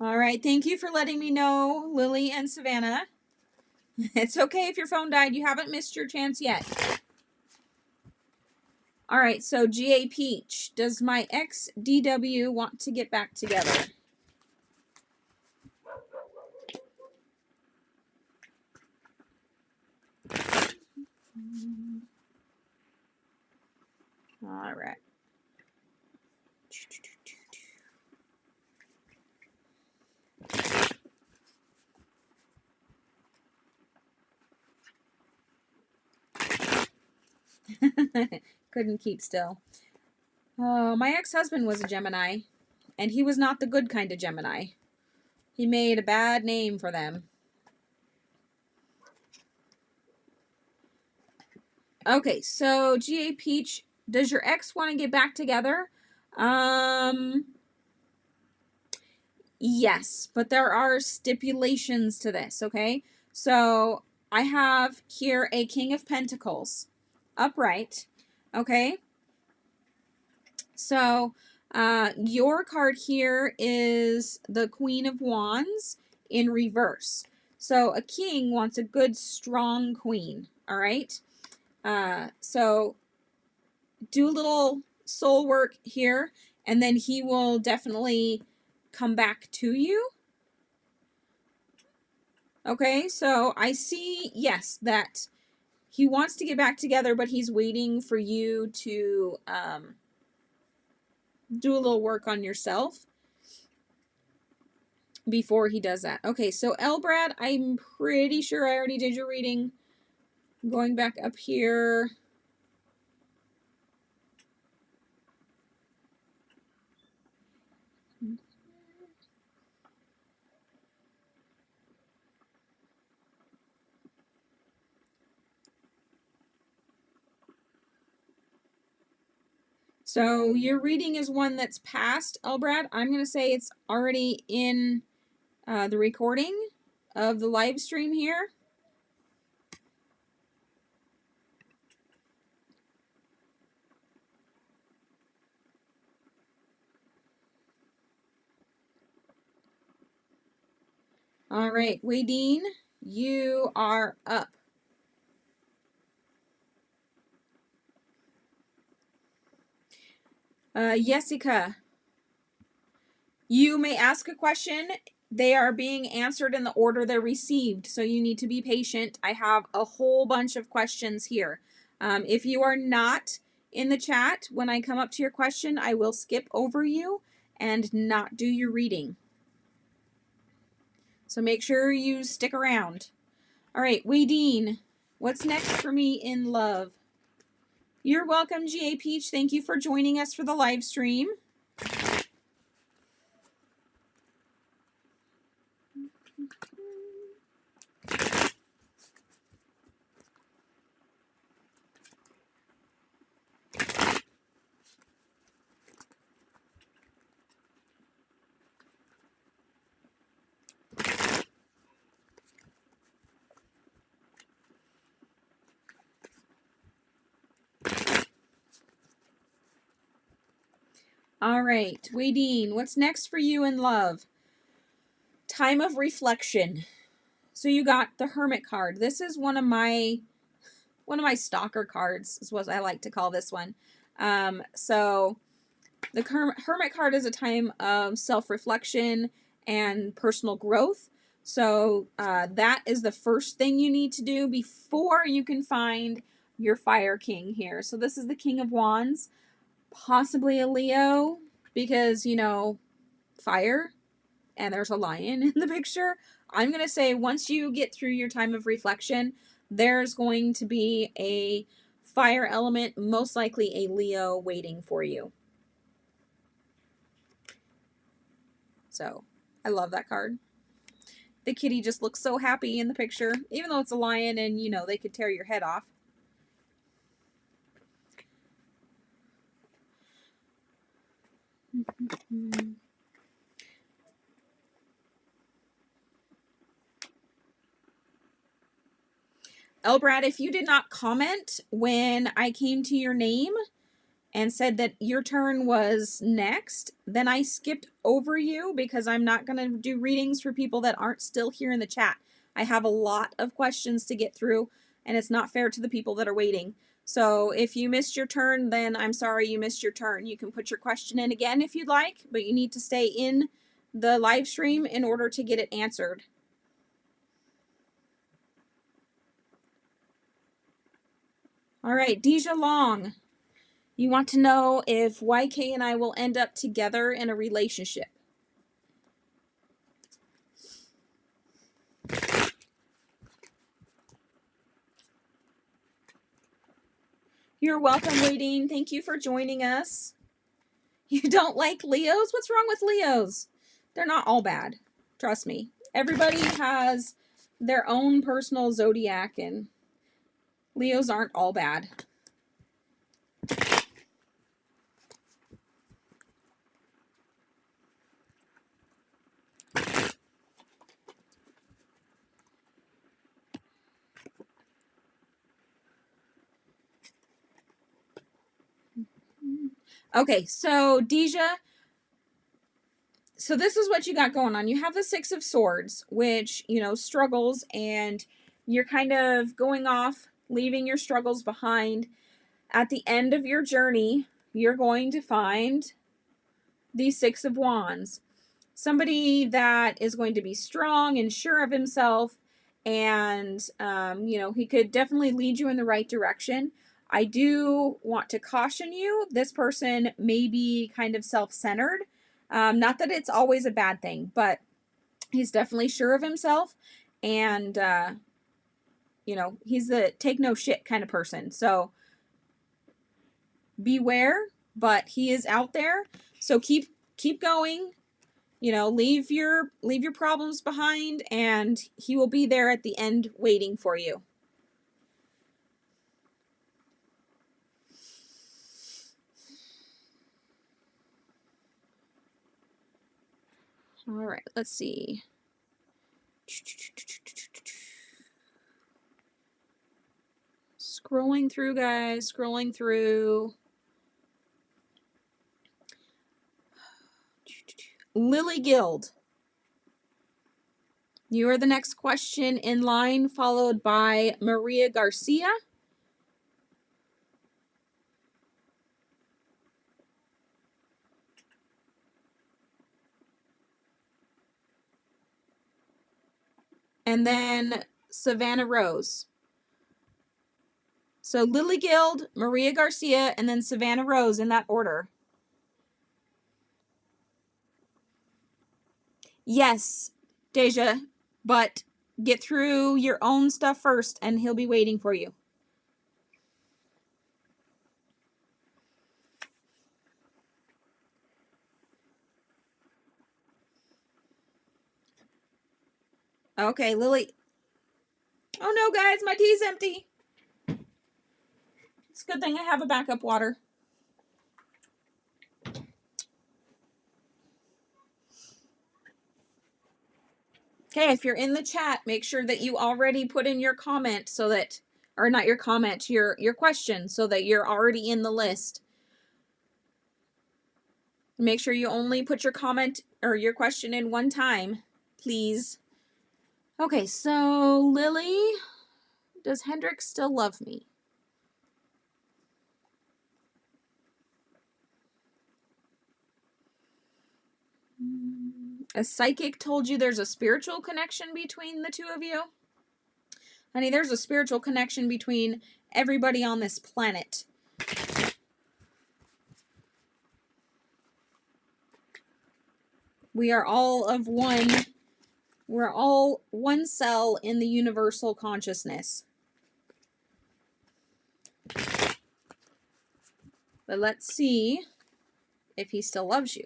All right, thank you for letting me know, Lily and Savannah. It's okay if your phone died. You haven't missed your chance yet. All right, so GA Peach, does my ex DW want to get back together? All right. Couldn't keep still. Oh, my ex-husband was a Gemini, and he was not the good kind of Gemini. He made a bad name for them. Okay, so GA Peach, does your ex want to get back together? Yes, but there are stipulations to this, okay? So I have here a King of Pentacles upright, okay? So your card here is the Queen of Wands in reverse. So a king wants a good, strong queen, all right? So do a little soul work here, and then he will definitely come back to you. Okay, so I see, yes, that he wants to get back together, but he's waiting for you to do a little work on yourself before he does that. Okay, so Elbrad, I'm pretty sure I already did your reading. Going back up here. So your reading is one that's past, Elbrad. I'm going to say it's already in the recording of the live stream here. All right, Wadeen, you are up. Jessica, you may ask a question. They are being answered in the order they're received, so you need to be patient. I have a whole bunch of questions here. If you are not in the chat, when I come up to your question, I will skip over you and not do your reading. So make sure you stick around. All right, Wadeen, what's next for me in love? You're welcome, G.A. Peach. Thank you for joining us for the live stream. All right, Wadeen, what's next for you in love? Time of reflection. So you got the Hermit card. This is one of my stalker cards, is what I like to call this one. So the Hermit card is a time of self-reflection and personal growth. So that is the first thing you need to do before you can find your Fire King here. So this is the King of Wands, possibly a Leo, because, you know, fire, and there's a lion in the picture. I'm going to say once you get through your time of reflection, there's going to be a fire element, most likely a Leo, waiting for you. So I love that card. The kitty just looks so happy in the picture, even though it's a lion and, you know, they could tear your head off. Elbrad, if you did not comment when I came to your name and said that your turn was next, then I skipped over you because I'm not going to do readings for people that aren't still here in the chat. I have a lot of questions to get through, and it's not fair to the people that are waiting. So if you missed your turn, then I'm sorry you missed your turn. You can put your question in again if you'd like, but you need to stay in the live stream in order to get it answered. All right, Deja Long. You want to know if YK and I will end up together in a relationship. You're welcome, Wadeen. Thank you for joining us. You don't like Leos? What's wrong with Leos? They're not all bad. Trust me. Everybody has their own personal zodiac, and Leos aren't all bad. Okay, so Deja, so this is what you got going on. You have the Six of Swords, which, you know, struggles, and you're kind of going off, leaving your struggles behind. At the end of your journey, you're going to find the Six of Wands. Somebody that is going to be strong and sure of himself, and, you know, he could definitely lead you in the right direction. I do want to caution you, this person may be kind of self-centered. Not that it's always a bad thing, but he's definitely sure of himself, and, you know, he's the take no shit kind of person. So beware, but he is out there. So keep going. You know, leave your problems behind, and he will be there at the end waiting for you. All right, let's see. Scrolling through, guys, scrolling through. Lily Guild. You are the next question in line, followed by Maria Garcia. And then Savannah Rose. So Lily Guild, Maria Garcia, and then Savannah Rose in that order. Yes, Deja, but get through your own stuff first and he'll be waiting for you. Okay, Lily. Oh no, guys, my tea's empty. It's a good thing I have a backup water. Okay, if you're in the chat, make sure that you already put in your comment so that, or not your comment, your question, so that you're already in the list. Make sure you only put your comment or your question in one time, please. Okay, so Lily, does Hendrik still love me? A psychic told you there's a spiritual connection between the two of you? Honey, there's a spiritual connection between everybody on this planet. We are all of one. We're all one cell in the universal consciousness. But let's see if he still loves you.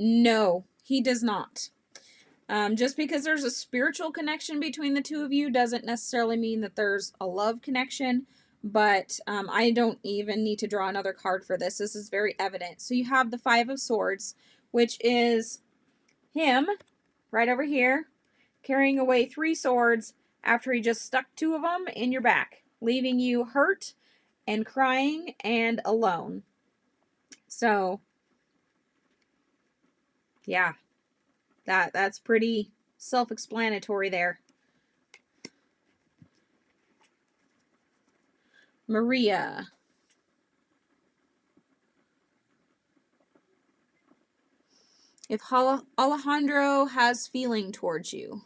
No, he does not. Just because there's a spiritual connection between the two of you doesn't necessarily mean that there's a love connection, but I don't even need to draw another card for this. This is very evident. So you have the Five of Swords, which is him right over here carrying away 3 swords after he just stuck 2 of them in your back, leaving you hurt and crying and alone. So yeah, that's pretty self-explanatory there. Maria. If Alejandro has feeling towards you.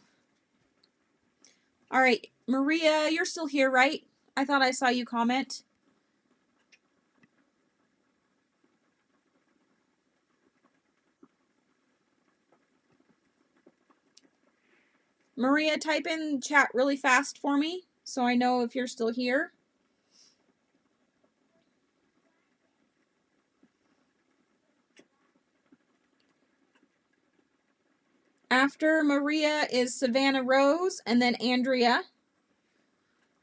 All right, Maria, you're still here, right? I thought I saw you comment. Maria, type in chat really fast for me so I know if you're still here. After Maria is Savannah Rose and then Andrea.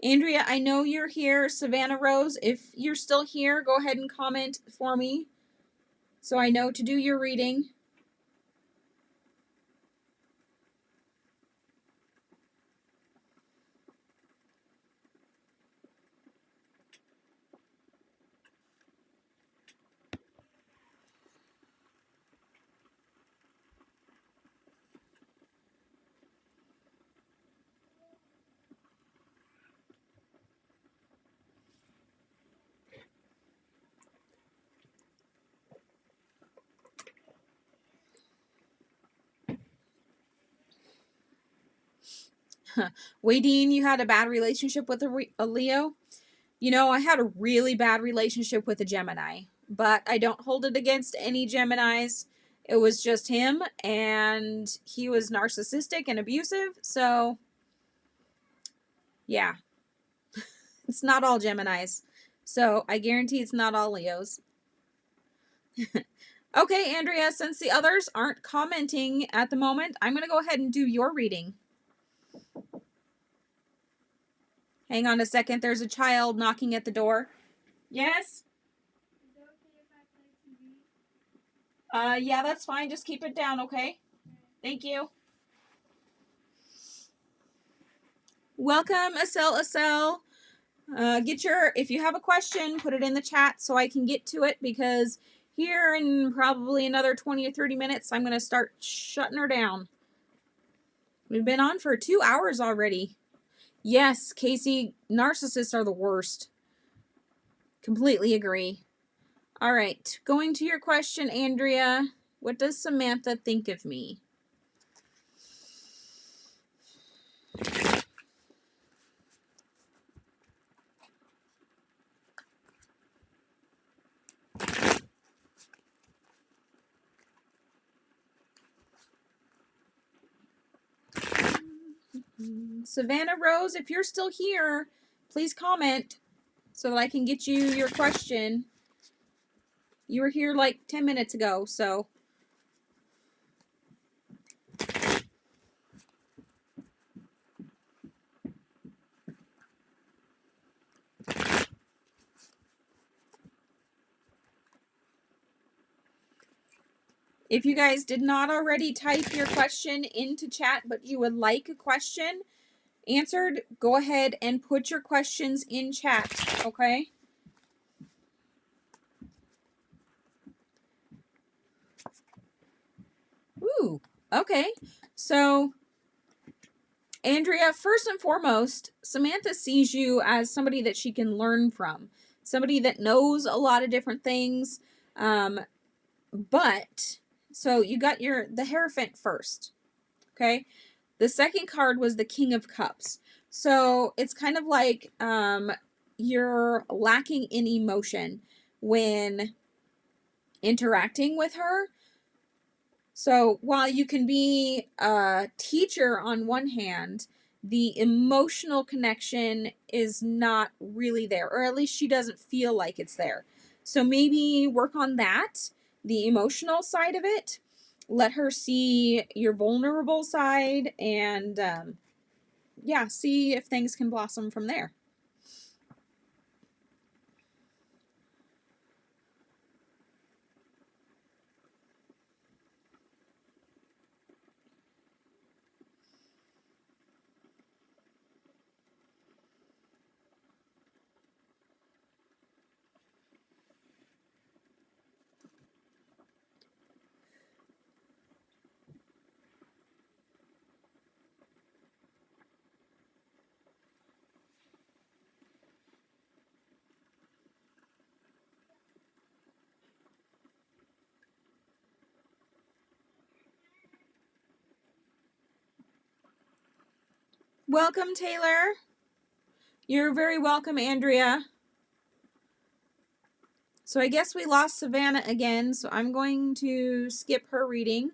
Andrea, I know you're here. Savannah Rose, if you're still here, go ahead and comment for me so I know to do your reading. Wadeen, you had a bad relationship with a Leo? You know, I had a really bad relationship with a Gemini, but I don't hold it against any Geminis. It was just him, and he was narcissistic and abusive, so yeah. It's not all Geminis. So I guarantee it's not all Leos. Okay, Andrea, since the others aren't commenting at the moment, I'm going to go ahead and do your reading. Hang on a second. There's a child knocking at the door. Yes? Is it okay if I play TV? Yeah, that's fine. Just keep it down, okay? Thank you. Welcome, Asel. If you have a question, put it in the chat so I can get to it, because here in probably another 20 or 30 minutes, I'm going to start shutting her down. We've been on for 2 hours already. Yes, Casey, narcissists are the worst. Completely agree. All right, going to your question, Andrea. What does Samantha think of me? Savannah Rose, if you're still here, please comment so that I can get you your question. You were here like 10 minutes ago, so. If you guys did not already type your question into chat, but you would like a question answered, go ahead and put your questions in chat, okay? Ooh, okay. So, Andrea, first and foremost, Samantha sees you as somebody that she can learn from, somebody that knows a lot of different things. So you got the Hierophant first, okay? The second card was the King of Cups. So it's kind of like you're lacking in emotion when interacting with her. So while you can be a teacher on one hand, the emotional connection is not really there, or at least she doesn't feel like it's there. So maybe work on that, the emotional side of it. Let her see your vulnerable side, and yeah, see if things can blossom from there. Welcome, Taylor. You're very welcome, Andrea. So I guess we lost Savannah again, so I'm going to skip her reading.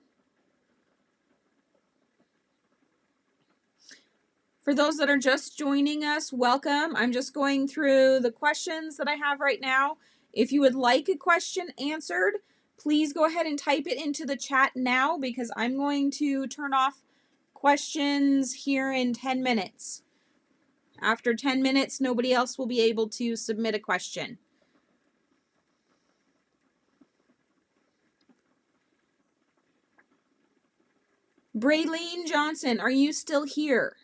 For those that are just joining us, welcome. I'm just going through the questions that I have right now. If you would like a question answered, please go ahead and type it into the chat now, because I'm going to turn off questions here in 10 minutes. After 10 minutes, nobody else will be able to submit a question. Braylene Johnson, are you still here?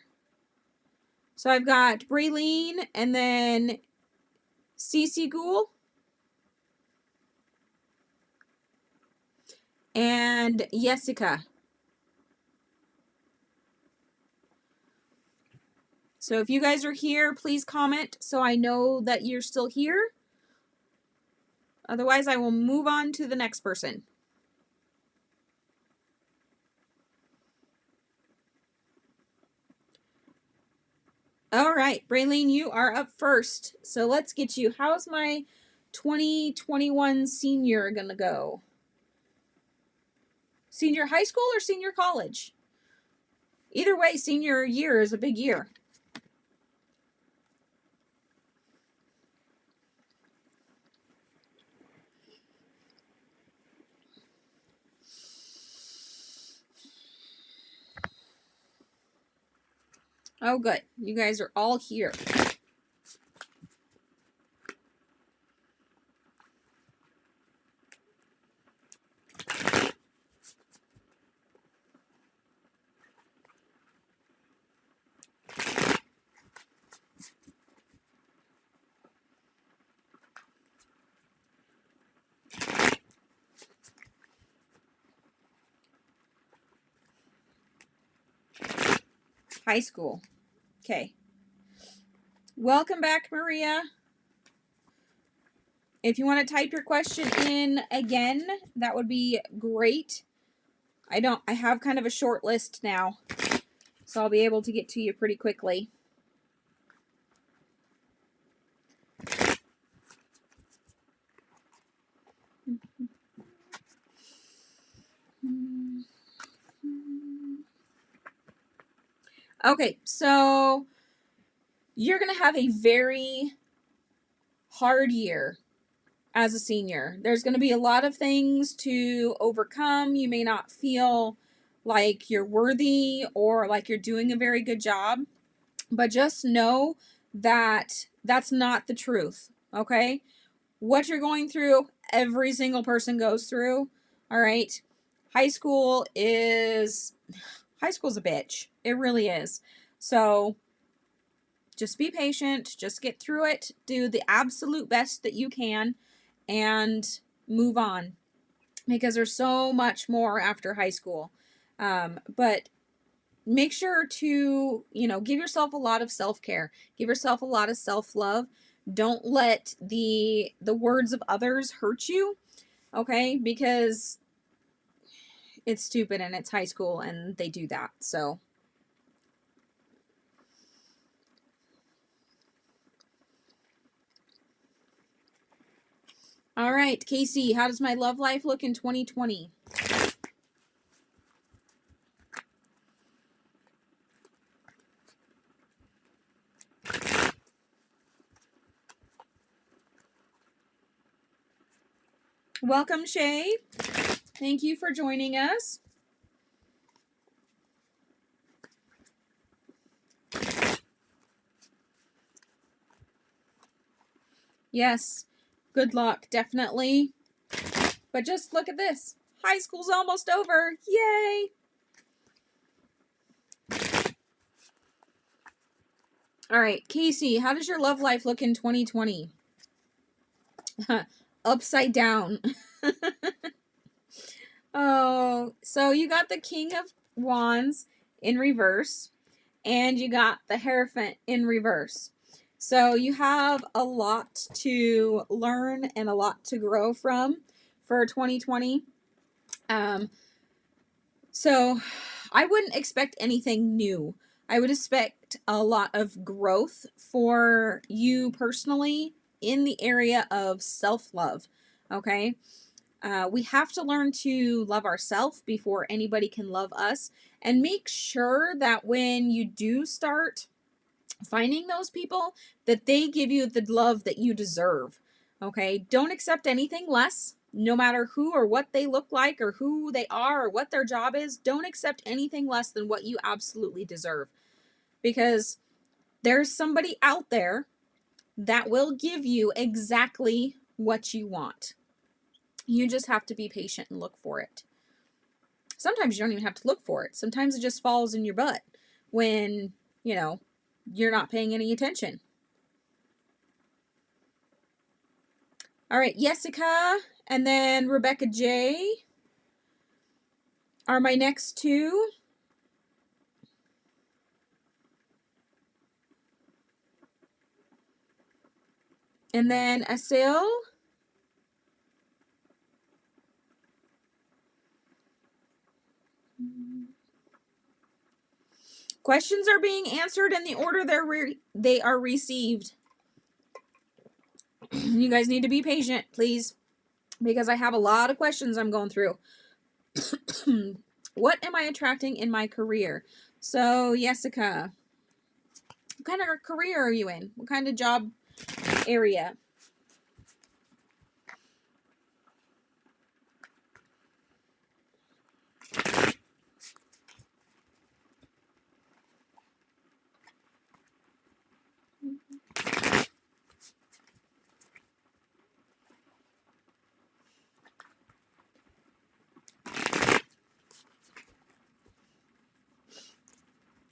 So I've got Braylene and then Cece Ghoul and Jessica. So if you guys are here, please comment so I know that you're still here. Otherwise, I will move on to the next person. All right, Braylene, you are up first. So let's get you. How's my 2021 senior gonna go? Senior high school or senior college? Either way, senior year is a big year. Oh, good. You guys are all here. High school. Okay. Welcome back, Maria. If you want to type your question in again, that would be great. I have kind of a short list now, so I'll be able to get to you pretty quickly. Okay, so you're going to have a very hard year as a senior. There's going to be a lot of things to overcome. You may not feel like you're worthy or like you're doing a very good job, but just know that that's not the truth, okay? What you're going through, every single person goes through, all right? High school is a bitch. It really is. So just be patient, just get through it, do the absolute best that you can, and move on, because there's so much more after high school. But make sure to, give yourself a lot of self-care, give yourself a lot of self-love. Don't let the words of others hurt you, okay? Because it's stupid and it's high school and they do that. So all right, Casey, how does my love life look in 2020? Welcome, Shay. Thank you for joining us. Yes, good luck, definitely. But just look at this. High school's almost over. Yay! All right, Casey, how does your love life look in 2020? Upside down. Oh, so you got the King of Wands in reverse, and you got the Hierophant in reverse. So you have a lot to learn and a lot to grow from for 2020. So I wouldn't expect anything new. I would expect a lot of growth for you personally in the area of self-love. Okay. We have to learn to love ourselves before anybody can love us, and make sure that when you do start finding those people, that they give you the love that you deserve. Okay. Don't accept anything less, no matter who or what they look like or who they are or what their job is. Don't accept anything less than what you absolutely deserve, because there's somebody out there that will give you exactly what you want. You just have to be patient and look for it. Sometimes you don't even have to look for it. Sometimes it just falls in your butt when, you're not paying any attention. All right, Jessica and then Rebecca J are my next two. And then Asil. Questions are being answered in the order they are received. You guys need to be patient, please, because I have a lot of questions I'm going through. What am I attracting in my career? So, Jessica, what kind of career are you in? What kind of job area?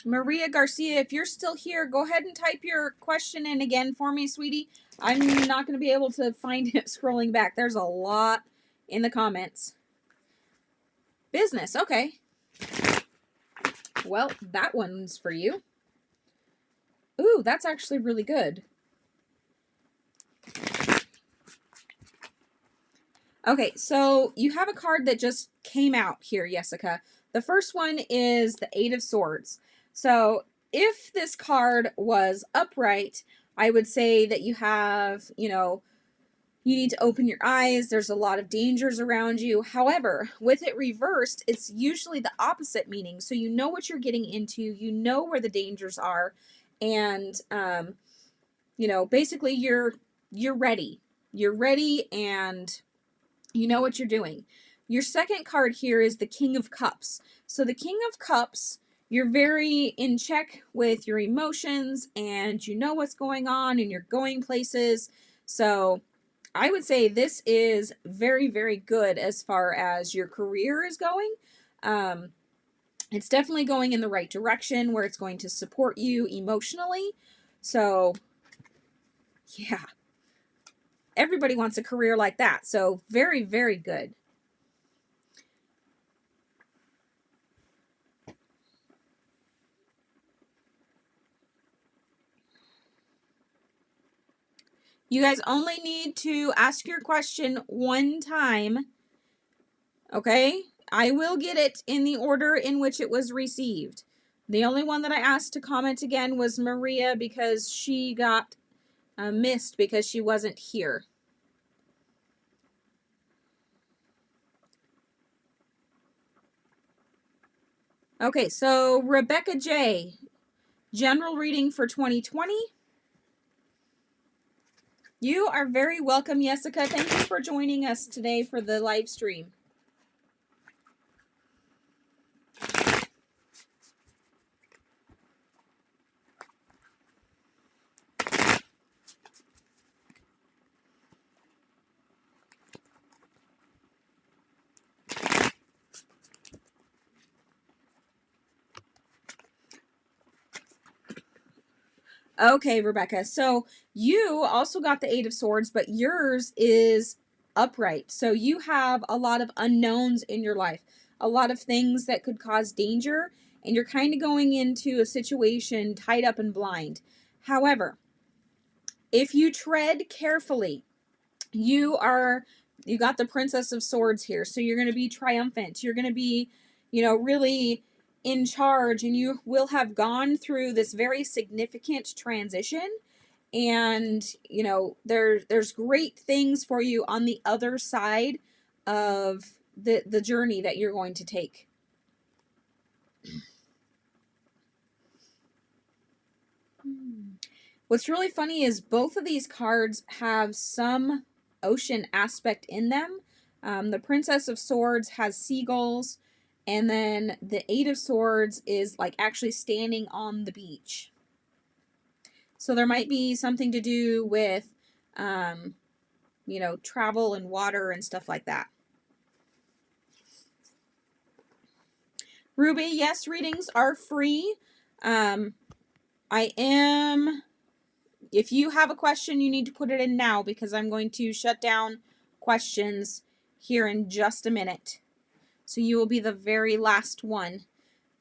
Maria Garcia, if you're still here, go ahead and type your question in again for me, sweetie. I'm not going to be able to find it scrolling back. There's a lot in the comments. Business, okay. Well, that one's for you. Ooh, that's actually really good. Okay, so you have a card that just came out here, Jessica. The first one is the Eight of Swords. So if this card was upright, I would say that you have, you need to open your eyes. There's a lot of dangers around you. However, with it reversed, it's usually the opposite meaning. So you know what you're getting into, you know where the dangers are, and basically you're ready. You're ready and you know what you're doing. Your second card here is the King of Cups. So the King of Cups, you're very in check with your emotions and you know what's going on and you're going places. So I would say this is very, very good as far as your career is going. It's definitely going in the right direction where it's going to support you emotionally. So yeah, everybody wants a career like that. So very, very good. You guys only need to ask your question one time. Okay? I will get it in the order in which it was received. The only one that I asked to comment again was Maria because she got missed because she wasn't here. Okay, so Rebecca J. General reading for 2020. You are very welcome, Jessica. Thank you for joining us today for the live stream. Okay, Rebecca. So you also got the Eight of Swords, but yours is upright. So you have a lot of unknowns in your life, a lot of things that could cause danger, and you're kind of going into a situation tied up and blind. However, if you tread carefully, you got the Princess of Swords here. So you're going to be triumphant. You're going to be, really in charge, and you will have gone through this very significant transition. And, there's great things for you on the other side of the journey that you're going to take. What's really funny is both of these cards have some ocean aspect in them. The Princess of Swords has seagulls, and then the Eight of Swords is like actually standing on the beach. So there might be something to do with, travel and water and stuff like that. Ruby, yes, readings are free. If you have a question, you need to put it in now because I'm going to shut down questions here in just a minute. So you will be the very last one.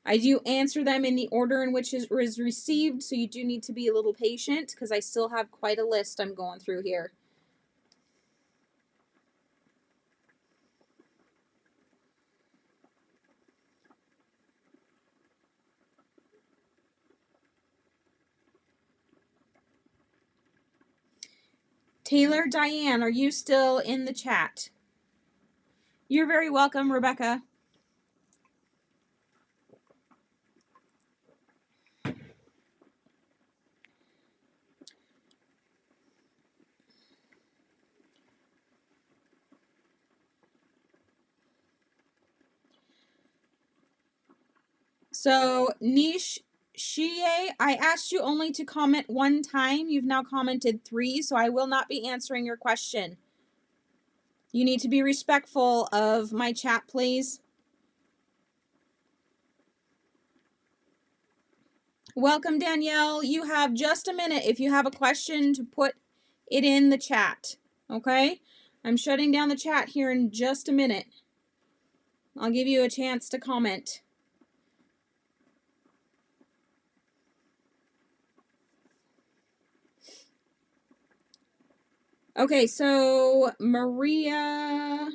I do answer them in the order in which it was received, so you do need to be a little patient because I still have quite a list I'm going through here. Taylor Diane, are you still in the chat? You're very welcome, Rebecca. So, Niche Shie, I asked you only to comment one time. You've now commented 3, so I will not be answering your question. You need to be respectful of my chat, please. Welcome, Danielle. You have just a minute if you have a question to put it in the chat. Okay? I'm shutting down the chat here in just a minute. I'll give you a chance to comment. Okay, so Maria.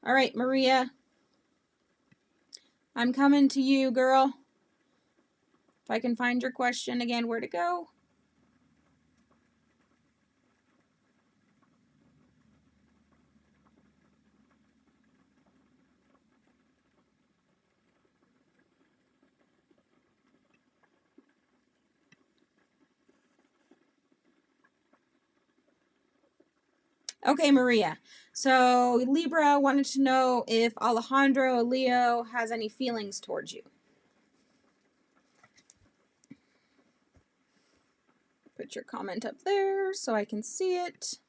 All right, Maria. I'm coming to you, girl. If I can find your question again, where to go? Okay, Maria. So Libra wanted to know if Alejandro, Leo, has any feelings towards you. Put your comment up there so I can see it.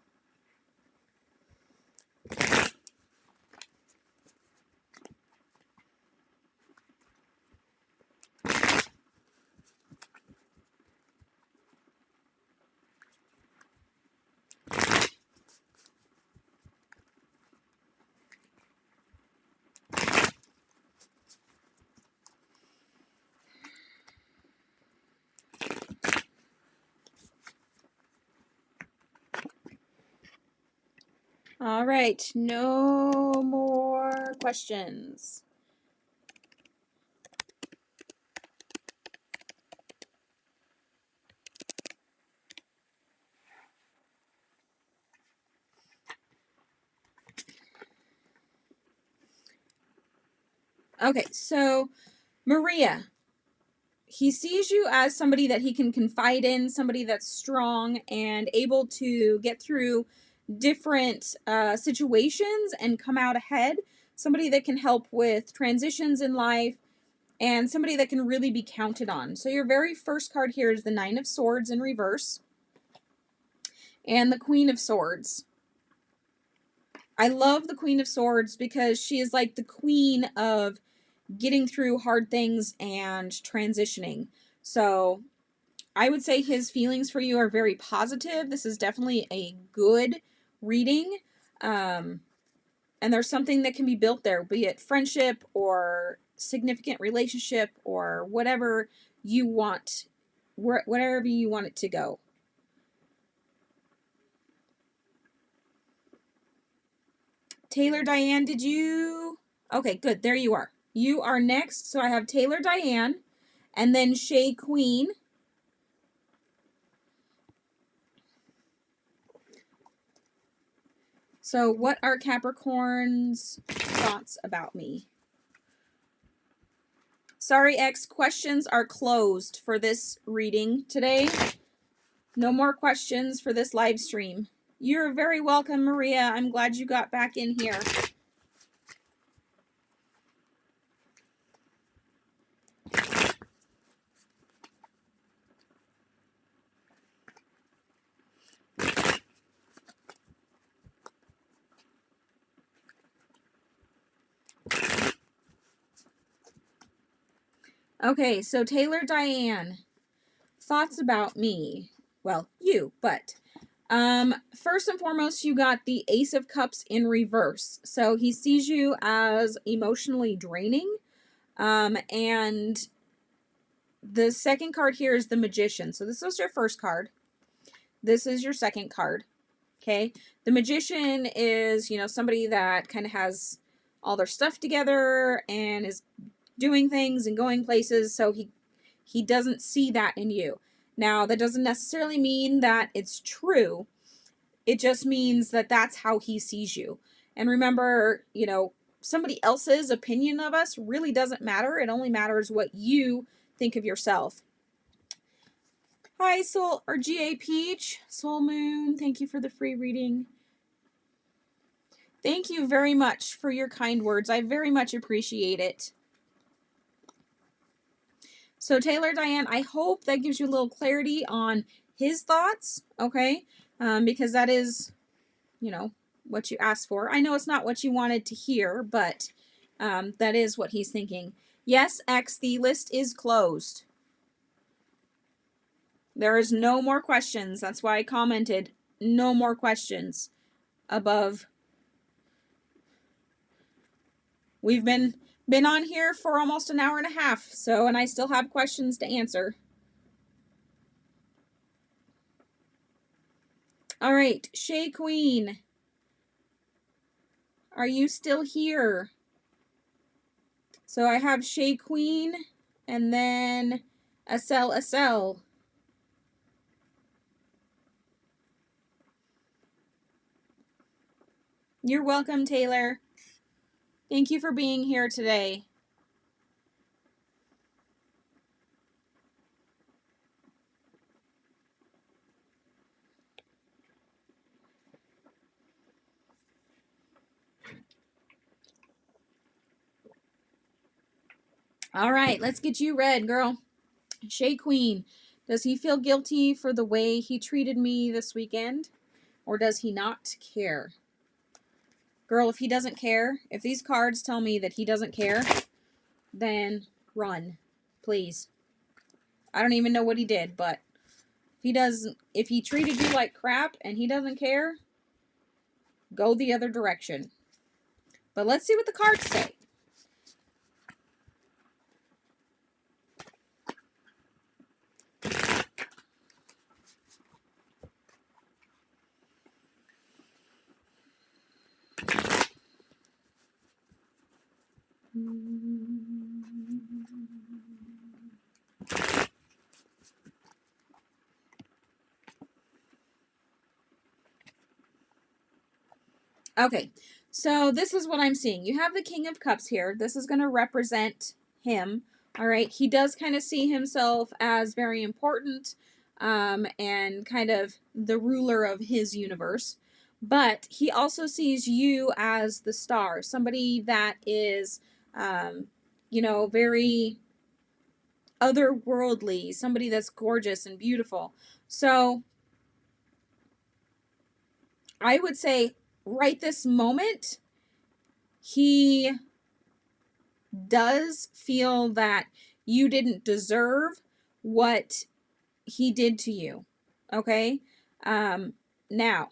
All right, no more questions. Okay, so Maria, he sees you as somebody that he can confide in, somebody that's strong and able to get through different situations and come out ahead, somebody that can help with transitions in life, and somebody that can really be counted on. So your very first card here is the Nine of Swords in reverse and the Queen of Swords. I love the Queen of Swords because she is like the queen of getting through hard things and transitioning. So I would say his feelings for you are very positive. This is definitely a good reading. And there's something that can be built there, be it friendship or significant relationship or whatever you want, whatever you want it to go. Taylor Diane, did you? Okay, good. There you are. You are next. So I have Taylor Diane and then Shay Queen. So what are Capricorn's thoughts about me? Sorry, X, questions are closed for this reading today. No more questions for this live stream. You're very welcome, Maria. I'm glad you got back in here. Okay, so Taylor Diane, thoughts about me. Well, you, but first and foremost, you got the Ace of Cups in reverse. So he sees you as emotionally draining. And the second card here is the Magician. So this was your first card. This is your second card. Okay. The Magician is, somebody that kind of has all their stuff together and is doing things and going places. So he doesn't see that in you. Now, that doesn't necessarily mean that it's true. It just means that that's how he sees you. And remember, somebody else's opinion of us really doesn't matter. It only matters what you think of yourself. Hi, Soul or GA Peach, Soul Moon. Thank you for the free reading. Thank you very much for your kind words. I very much appreciate it. So Taylor Diane, I hope that gives you a little clarity on his thoughts, okay? Because that is, what you asked for. I know it's not what you wanted to hear, but that is what he's thinking. Yes, X, the list is closed. There is no more questions. That's why I commented no more questions above. We've been on here for almost an hour and a half, so, and I still have questions to answer. All right, Shay Queen, are you still here? So I have Shay Queen and then Acel. You're welcome, Taylor. Thank you for being here today. All right, let's get you read, girl. Shay Queen, does he feel guilty for the way he treated me this weekend? Or does he not care? Girl, if he doesn't care, if these cards tell me that he doesn't care, then run, please. I don't even know what he did, but if he treated you like crap and he doesn't care, go the other direction. But let's see what the cards say. Okay, so this is what I'm seeing. You have the King of Cups here. This is going to represent him. All right, he does kind of see himself as very important and kind of the ruler of his universe. But he also sees you as the star, somebody that is, very otherworldly, somebody that's gorgeous and beautiful. So I would say right this moment, he does feel that you didn't deserve what he did to you. Okay? Now,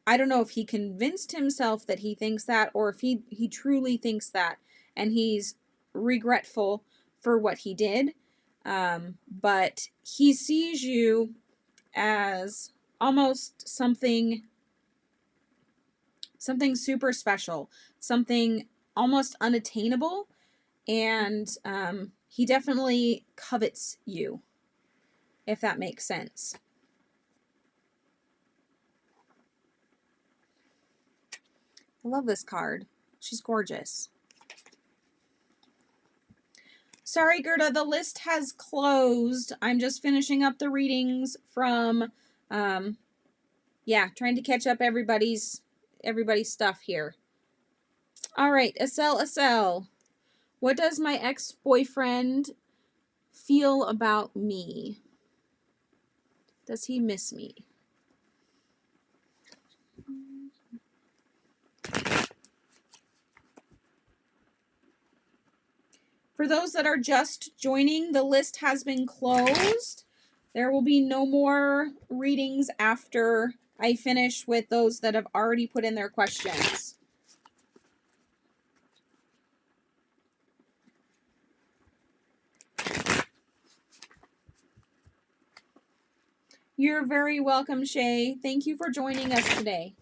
I don't know if he convinced himself that he thinks that, or if he truly thinks that and he's regretful for what he did. But he sees you as almost something super special, something almost unattainable, and he definitely covets you, if that makes sense. I love this card. She's gorgeous. Sorry, Gerda, the list has closed. I'm just finishing up the readings from, trying to catch up everybody's stuff here. All right, Acel. What does my ex-boyfriend feel about me? Does he miss me? For those that are just joining, the list has been closed. There will be no more readings after I finish with those that have already put in their questions. You're very welcome, Shay. Thank you for joining us today.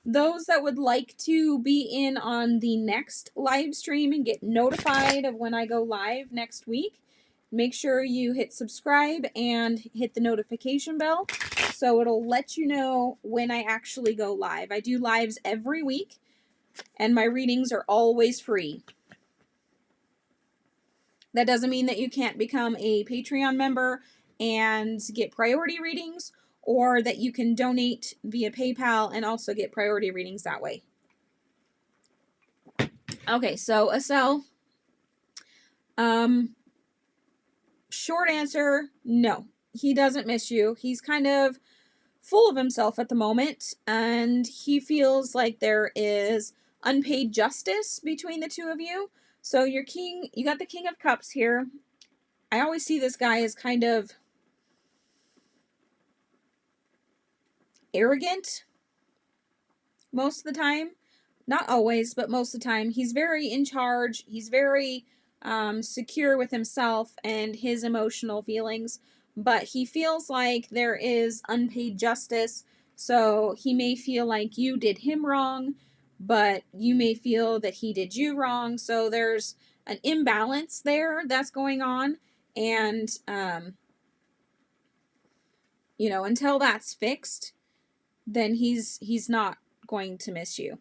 Those that would like to be in on the next live stream and get notified of when I go live next week, make sure you hit subscribe and hit the notification bell so it'll let you know when I actually go live. I do lives every week and my readings are always free. That doesn't mean that you can't become a Patreon member and get priority readings, or that you can donate via PayPal and also get priority readings that way. Okay, so Acel, short answer, no. He doesn't miss you. He's kind of full of himself at the moment, and he feels like there is unpaid justice between the two of you. So you got the King of Cups here. I always see this guy as kind of arrogant most of the time. Not always, but most of the time. He's very in charge. He's very secure with himself and his emotional feelings, but he feels like there is unpaid justice. So he may feel like you did him wrong, but you may feel that he did you wrong. So there's an imbalance there that's going on. And, until that's fixed, then he's not going to miss you.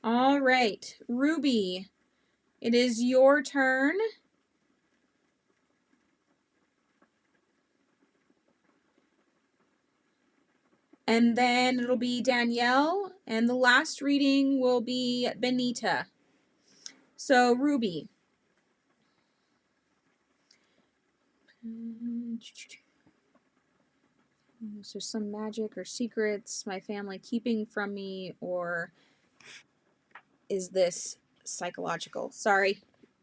All right, Ruby, it is your turn. And then it'll be Danielle, and the last reading will be Benita. So, Ruby. Is there some magic or secrets my family keeping from me, or is this psychological? Sorry,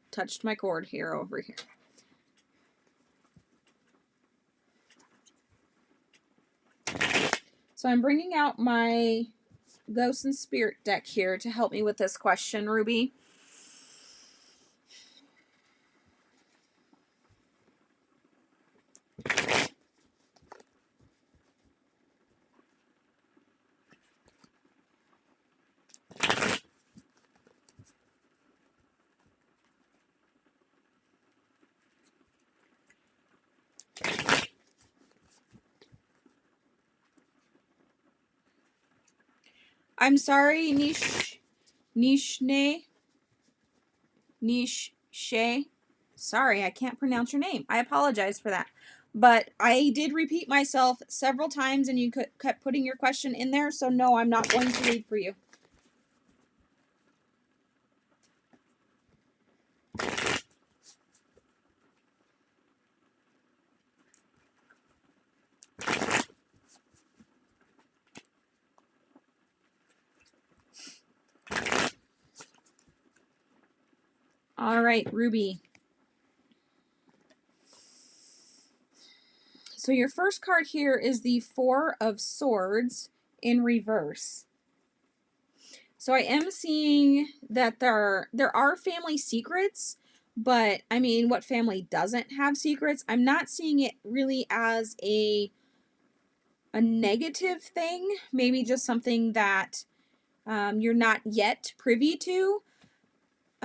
touched my cord here over here. So I'm bringing out my Ghost and Spirit deck here to help me with this question, Ruby. I'm sorry, Nishne. Sorry, I can't pronounce your name. I apologize for that. But I did repeat myself several times and you kept putting your question in there, so no, I'm not going to read for you. All right, Ruby. So your first card here is the Four of Swords in reverse. So I am seeing that there are family secrets, but I mean, what family doesn't have secrets? I'm not seeing it really as a negative thing, maybe just something that you're not yet privy to.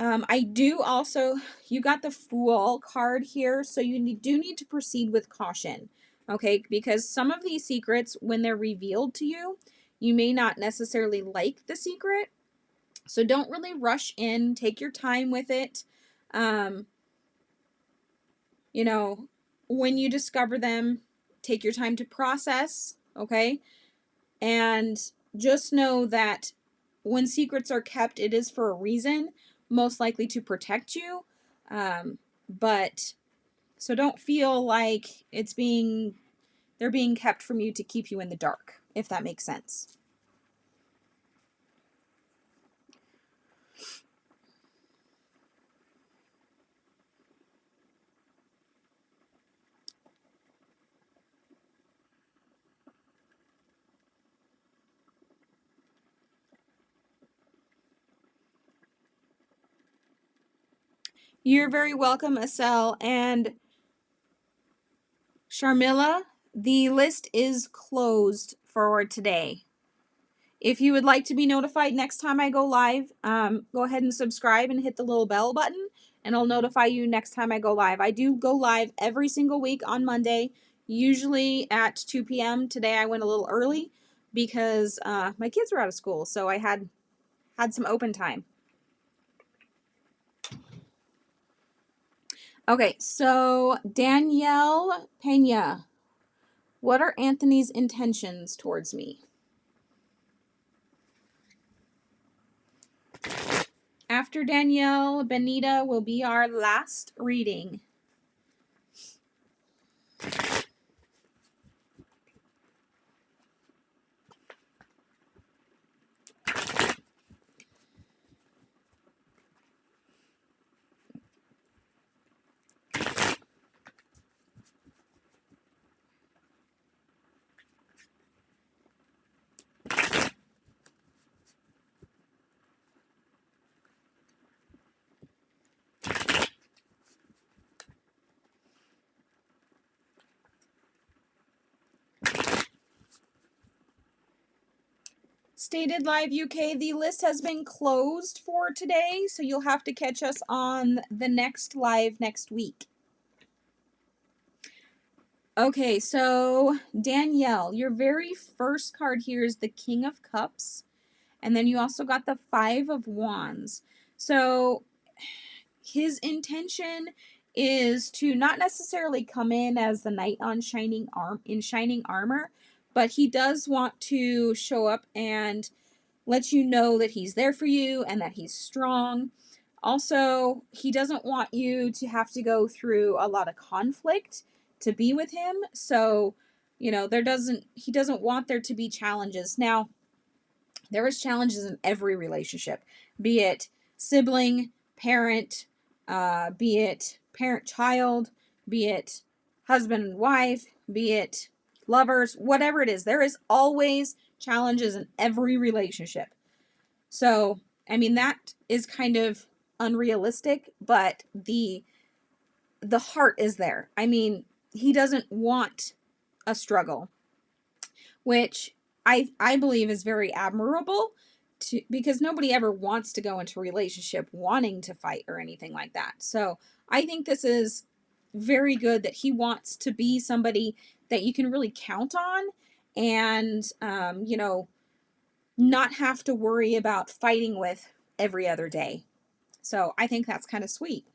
I do also, you got the Fool card here, so you do need to proceed with caution, okay? Because some of these secrets, when they're revealed to you, you may not necessarily like the secret, so don't really rush in. Take your time with it. When you discover them, take your time to process, okay? And just know that when secrets are kept, it is for a reason, most likely to protect you. But so don't feel like they're being kept from you to keep you in the dark, if that makes sense. You're very welcome, Asel. And Sharmila, the list is closed for today. If you would like to be notified next time I go live, go ahead and subscribe and hit the little bell button, and I'll notify you next time I go live. I do go live every single week on Monday, usually at 2 p.m. Today I went a little early because my kids were out of school, so I had some open time. Okay, so Danielle Pena, what are Anthony's intentions towards me? After Danielle, Benita will be our last reading. Stated Live UK, the list has been closed for today, so you'll have to catch us on the next live next week. Okay, so Danielle, your very first card here is the King of Cups, and then you also got the Five of Wands. So his intention is to not necessarily come in as the knight on shining armor, but he does want to show up and let you know that he's there for you and that he's strong. Also, he doesn't want you to have to go through a lot of conflict to be with him. So, he doesn't want there to be challenges. Now, there is challenges in every relationship, be it sibling, parent, be it parent-child, be it husband and wife, be it lovers, whatever it is. There is always challenges in every relationship. So, I mean, that is kind of unrealistic, but the heart is there. I mean, he doesn't want a struggle, which I believe is very admirable, because nobody ever wants to go into a relationship wanting to fight or anything like that. So I think this is very good that he wants to be somebody that you can really count on, and not have to worry about fighting with every other day. So I think that's kind of sweet.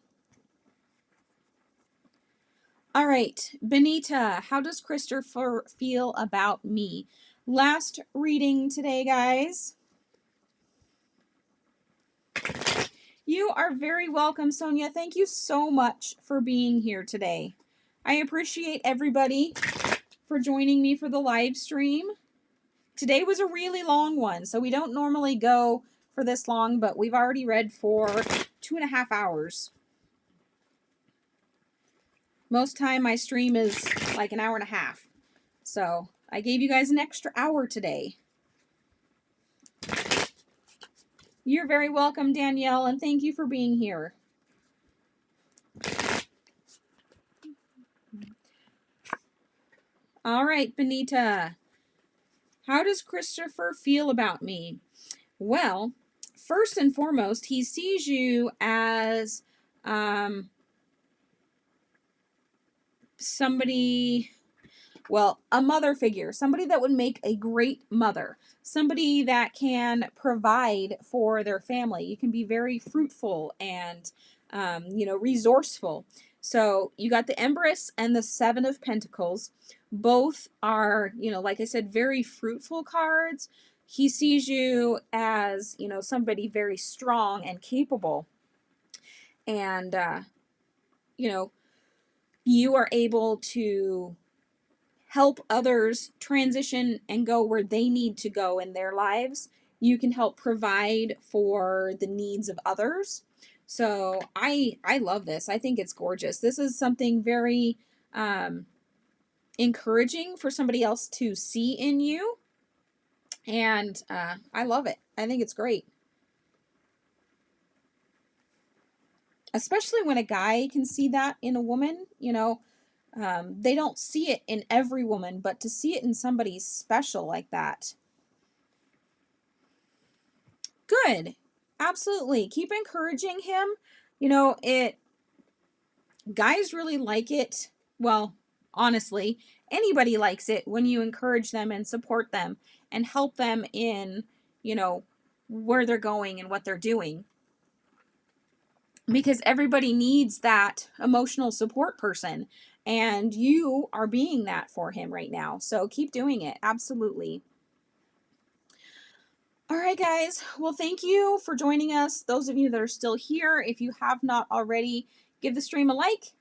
All right, Benita, how does Christopher feel about me? Last reading today, guys. You are very welcome, Sonia. Thank you so much for being here today. I appreciate everybody for joining me for the live stream. Today was a really long one, so we don't normally go for this long, but we've already read for 2.5 hours. Most time my stream is like 1.5 hours. So I gave you guys an extra hour today. You're very welcome, Danielle, and thank you for being here. All right, Benita. How does Christopher feel about me? Well, first and foremost, he sees you as somebody, well, a mother figure, somebody that would make a great mother, somebody that can provide for their family. You can be very fruitful and, resourceful. So you got the Empress and the Seven of Pentacles. Both are, like I said, very fruitful cards. He sees you as, somebody very strong and capable. And, you are able to help others transition and go where they need to go in their lives. You can help provide for the needs of others. So I love this. I think it's gorgeous. This is something very encouraging for somebody else to see in you. And I love it. I think it's great. Especially when a guy can see that in a woman, they don't see it in every woman, but to see it in somebody special like that. Good. Absolutely. Keep encouraging him. Guys really like it. Well, honestly, anybody likes it when you encourage them and support them and help them in, where they're going and what they're doing. Because everybody needs that emotional support person, and you are being that for him right now. So keep doing it. Absolutely. All right, guys. Well, thank you for joining us. Those of you that are still here, if you have not already, give the stream a like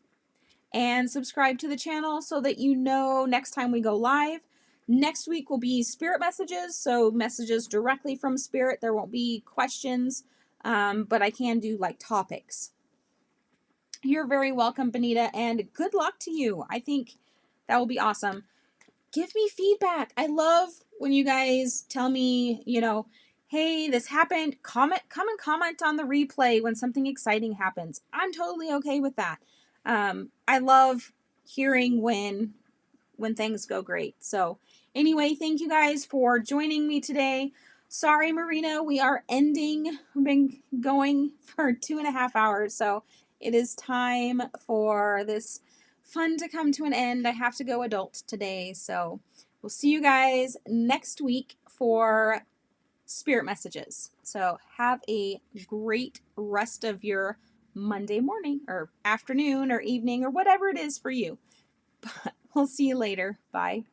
and subscribe to the channel so that you know next time we go live. Next week will be spirit messages, so messages directly from spirit. There won't be questions, but I can do like topics. You're very welcome, Benita, and good luck to you. I think that will be awesome. Give me feedback. I love when you guys tell me, hey, this happened. Come and comment on the replay when something exciting happens. I'm totally okay with that. I love hearing when things go great. So anyway, thank you guys for joining me today. Sorry, Marina, we are ending. We've been going for 2.5 hours, so it is time for this fun to come to an end. I have to go adult today, so we'll see you guys next week for spirit messages. So have a great rest of your Monday morning or afternoon or evening or whatever it is for you. But we'll see you later. Bye.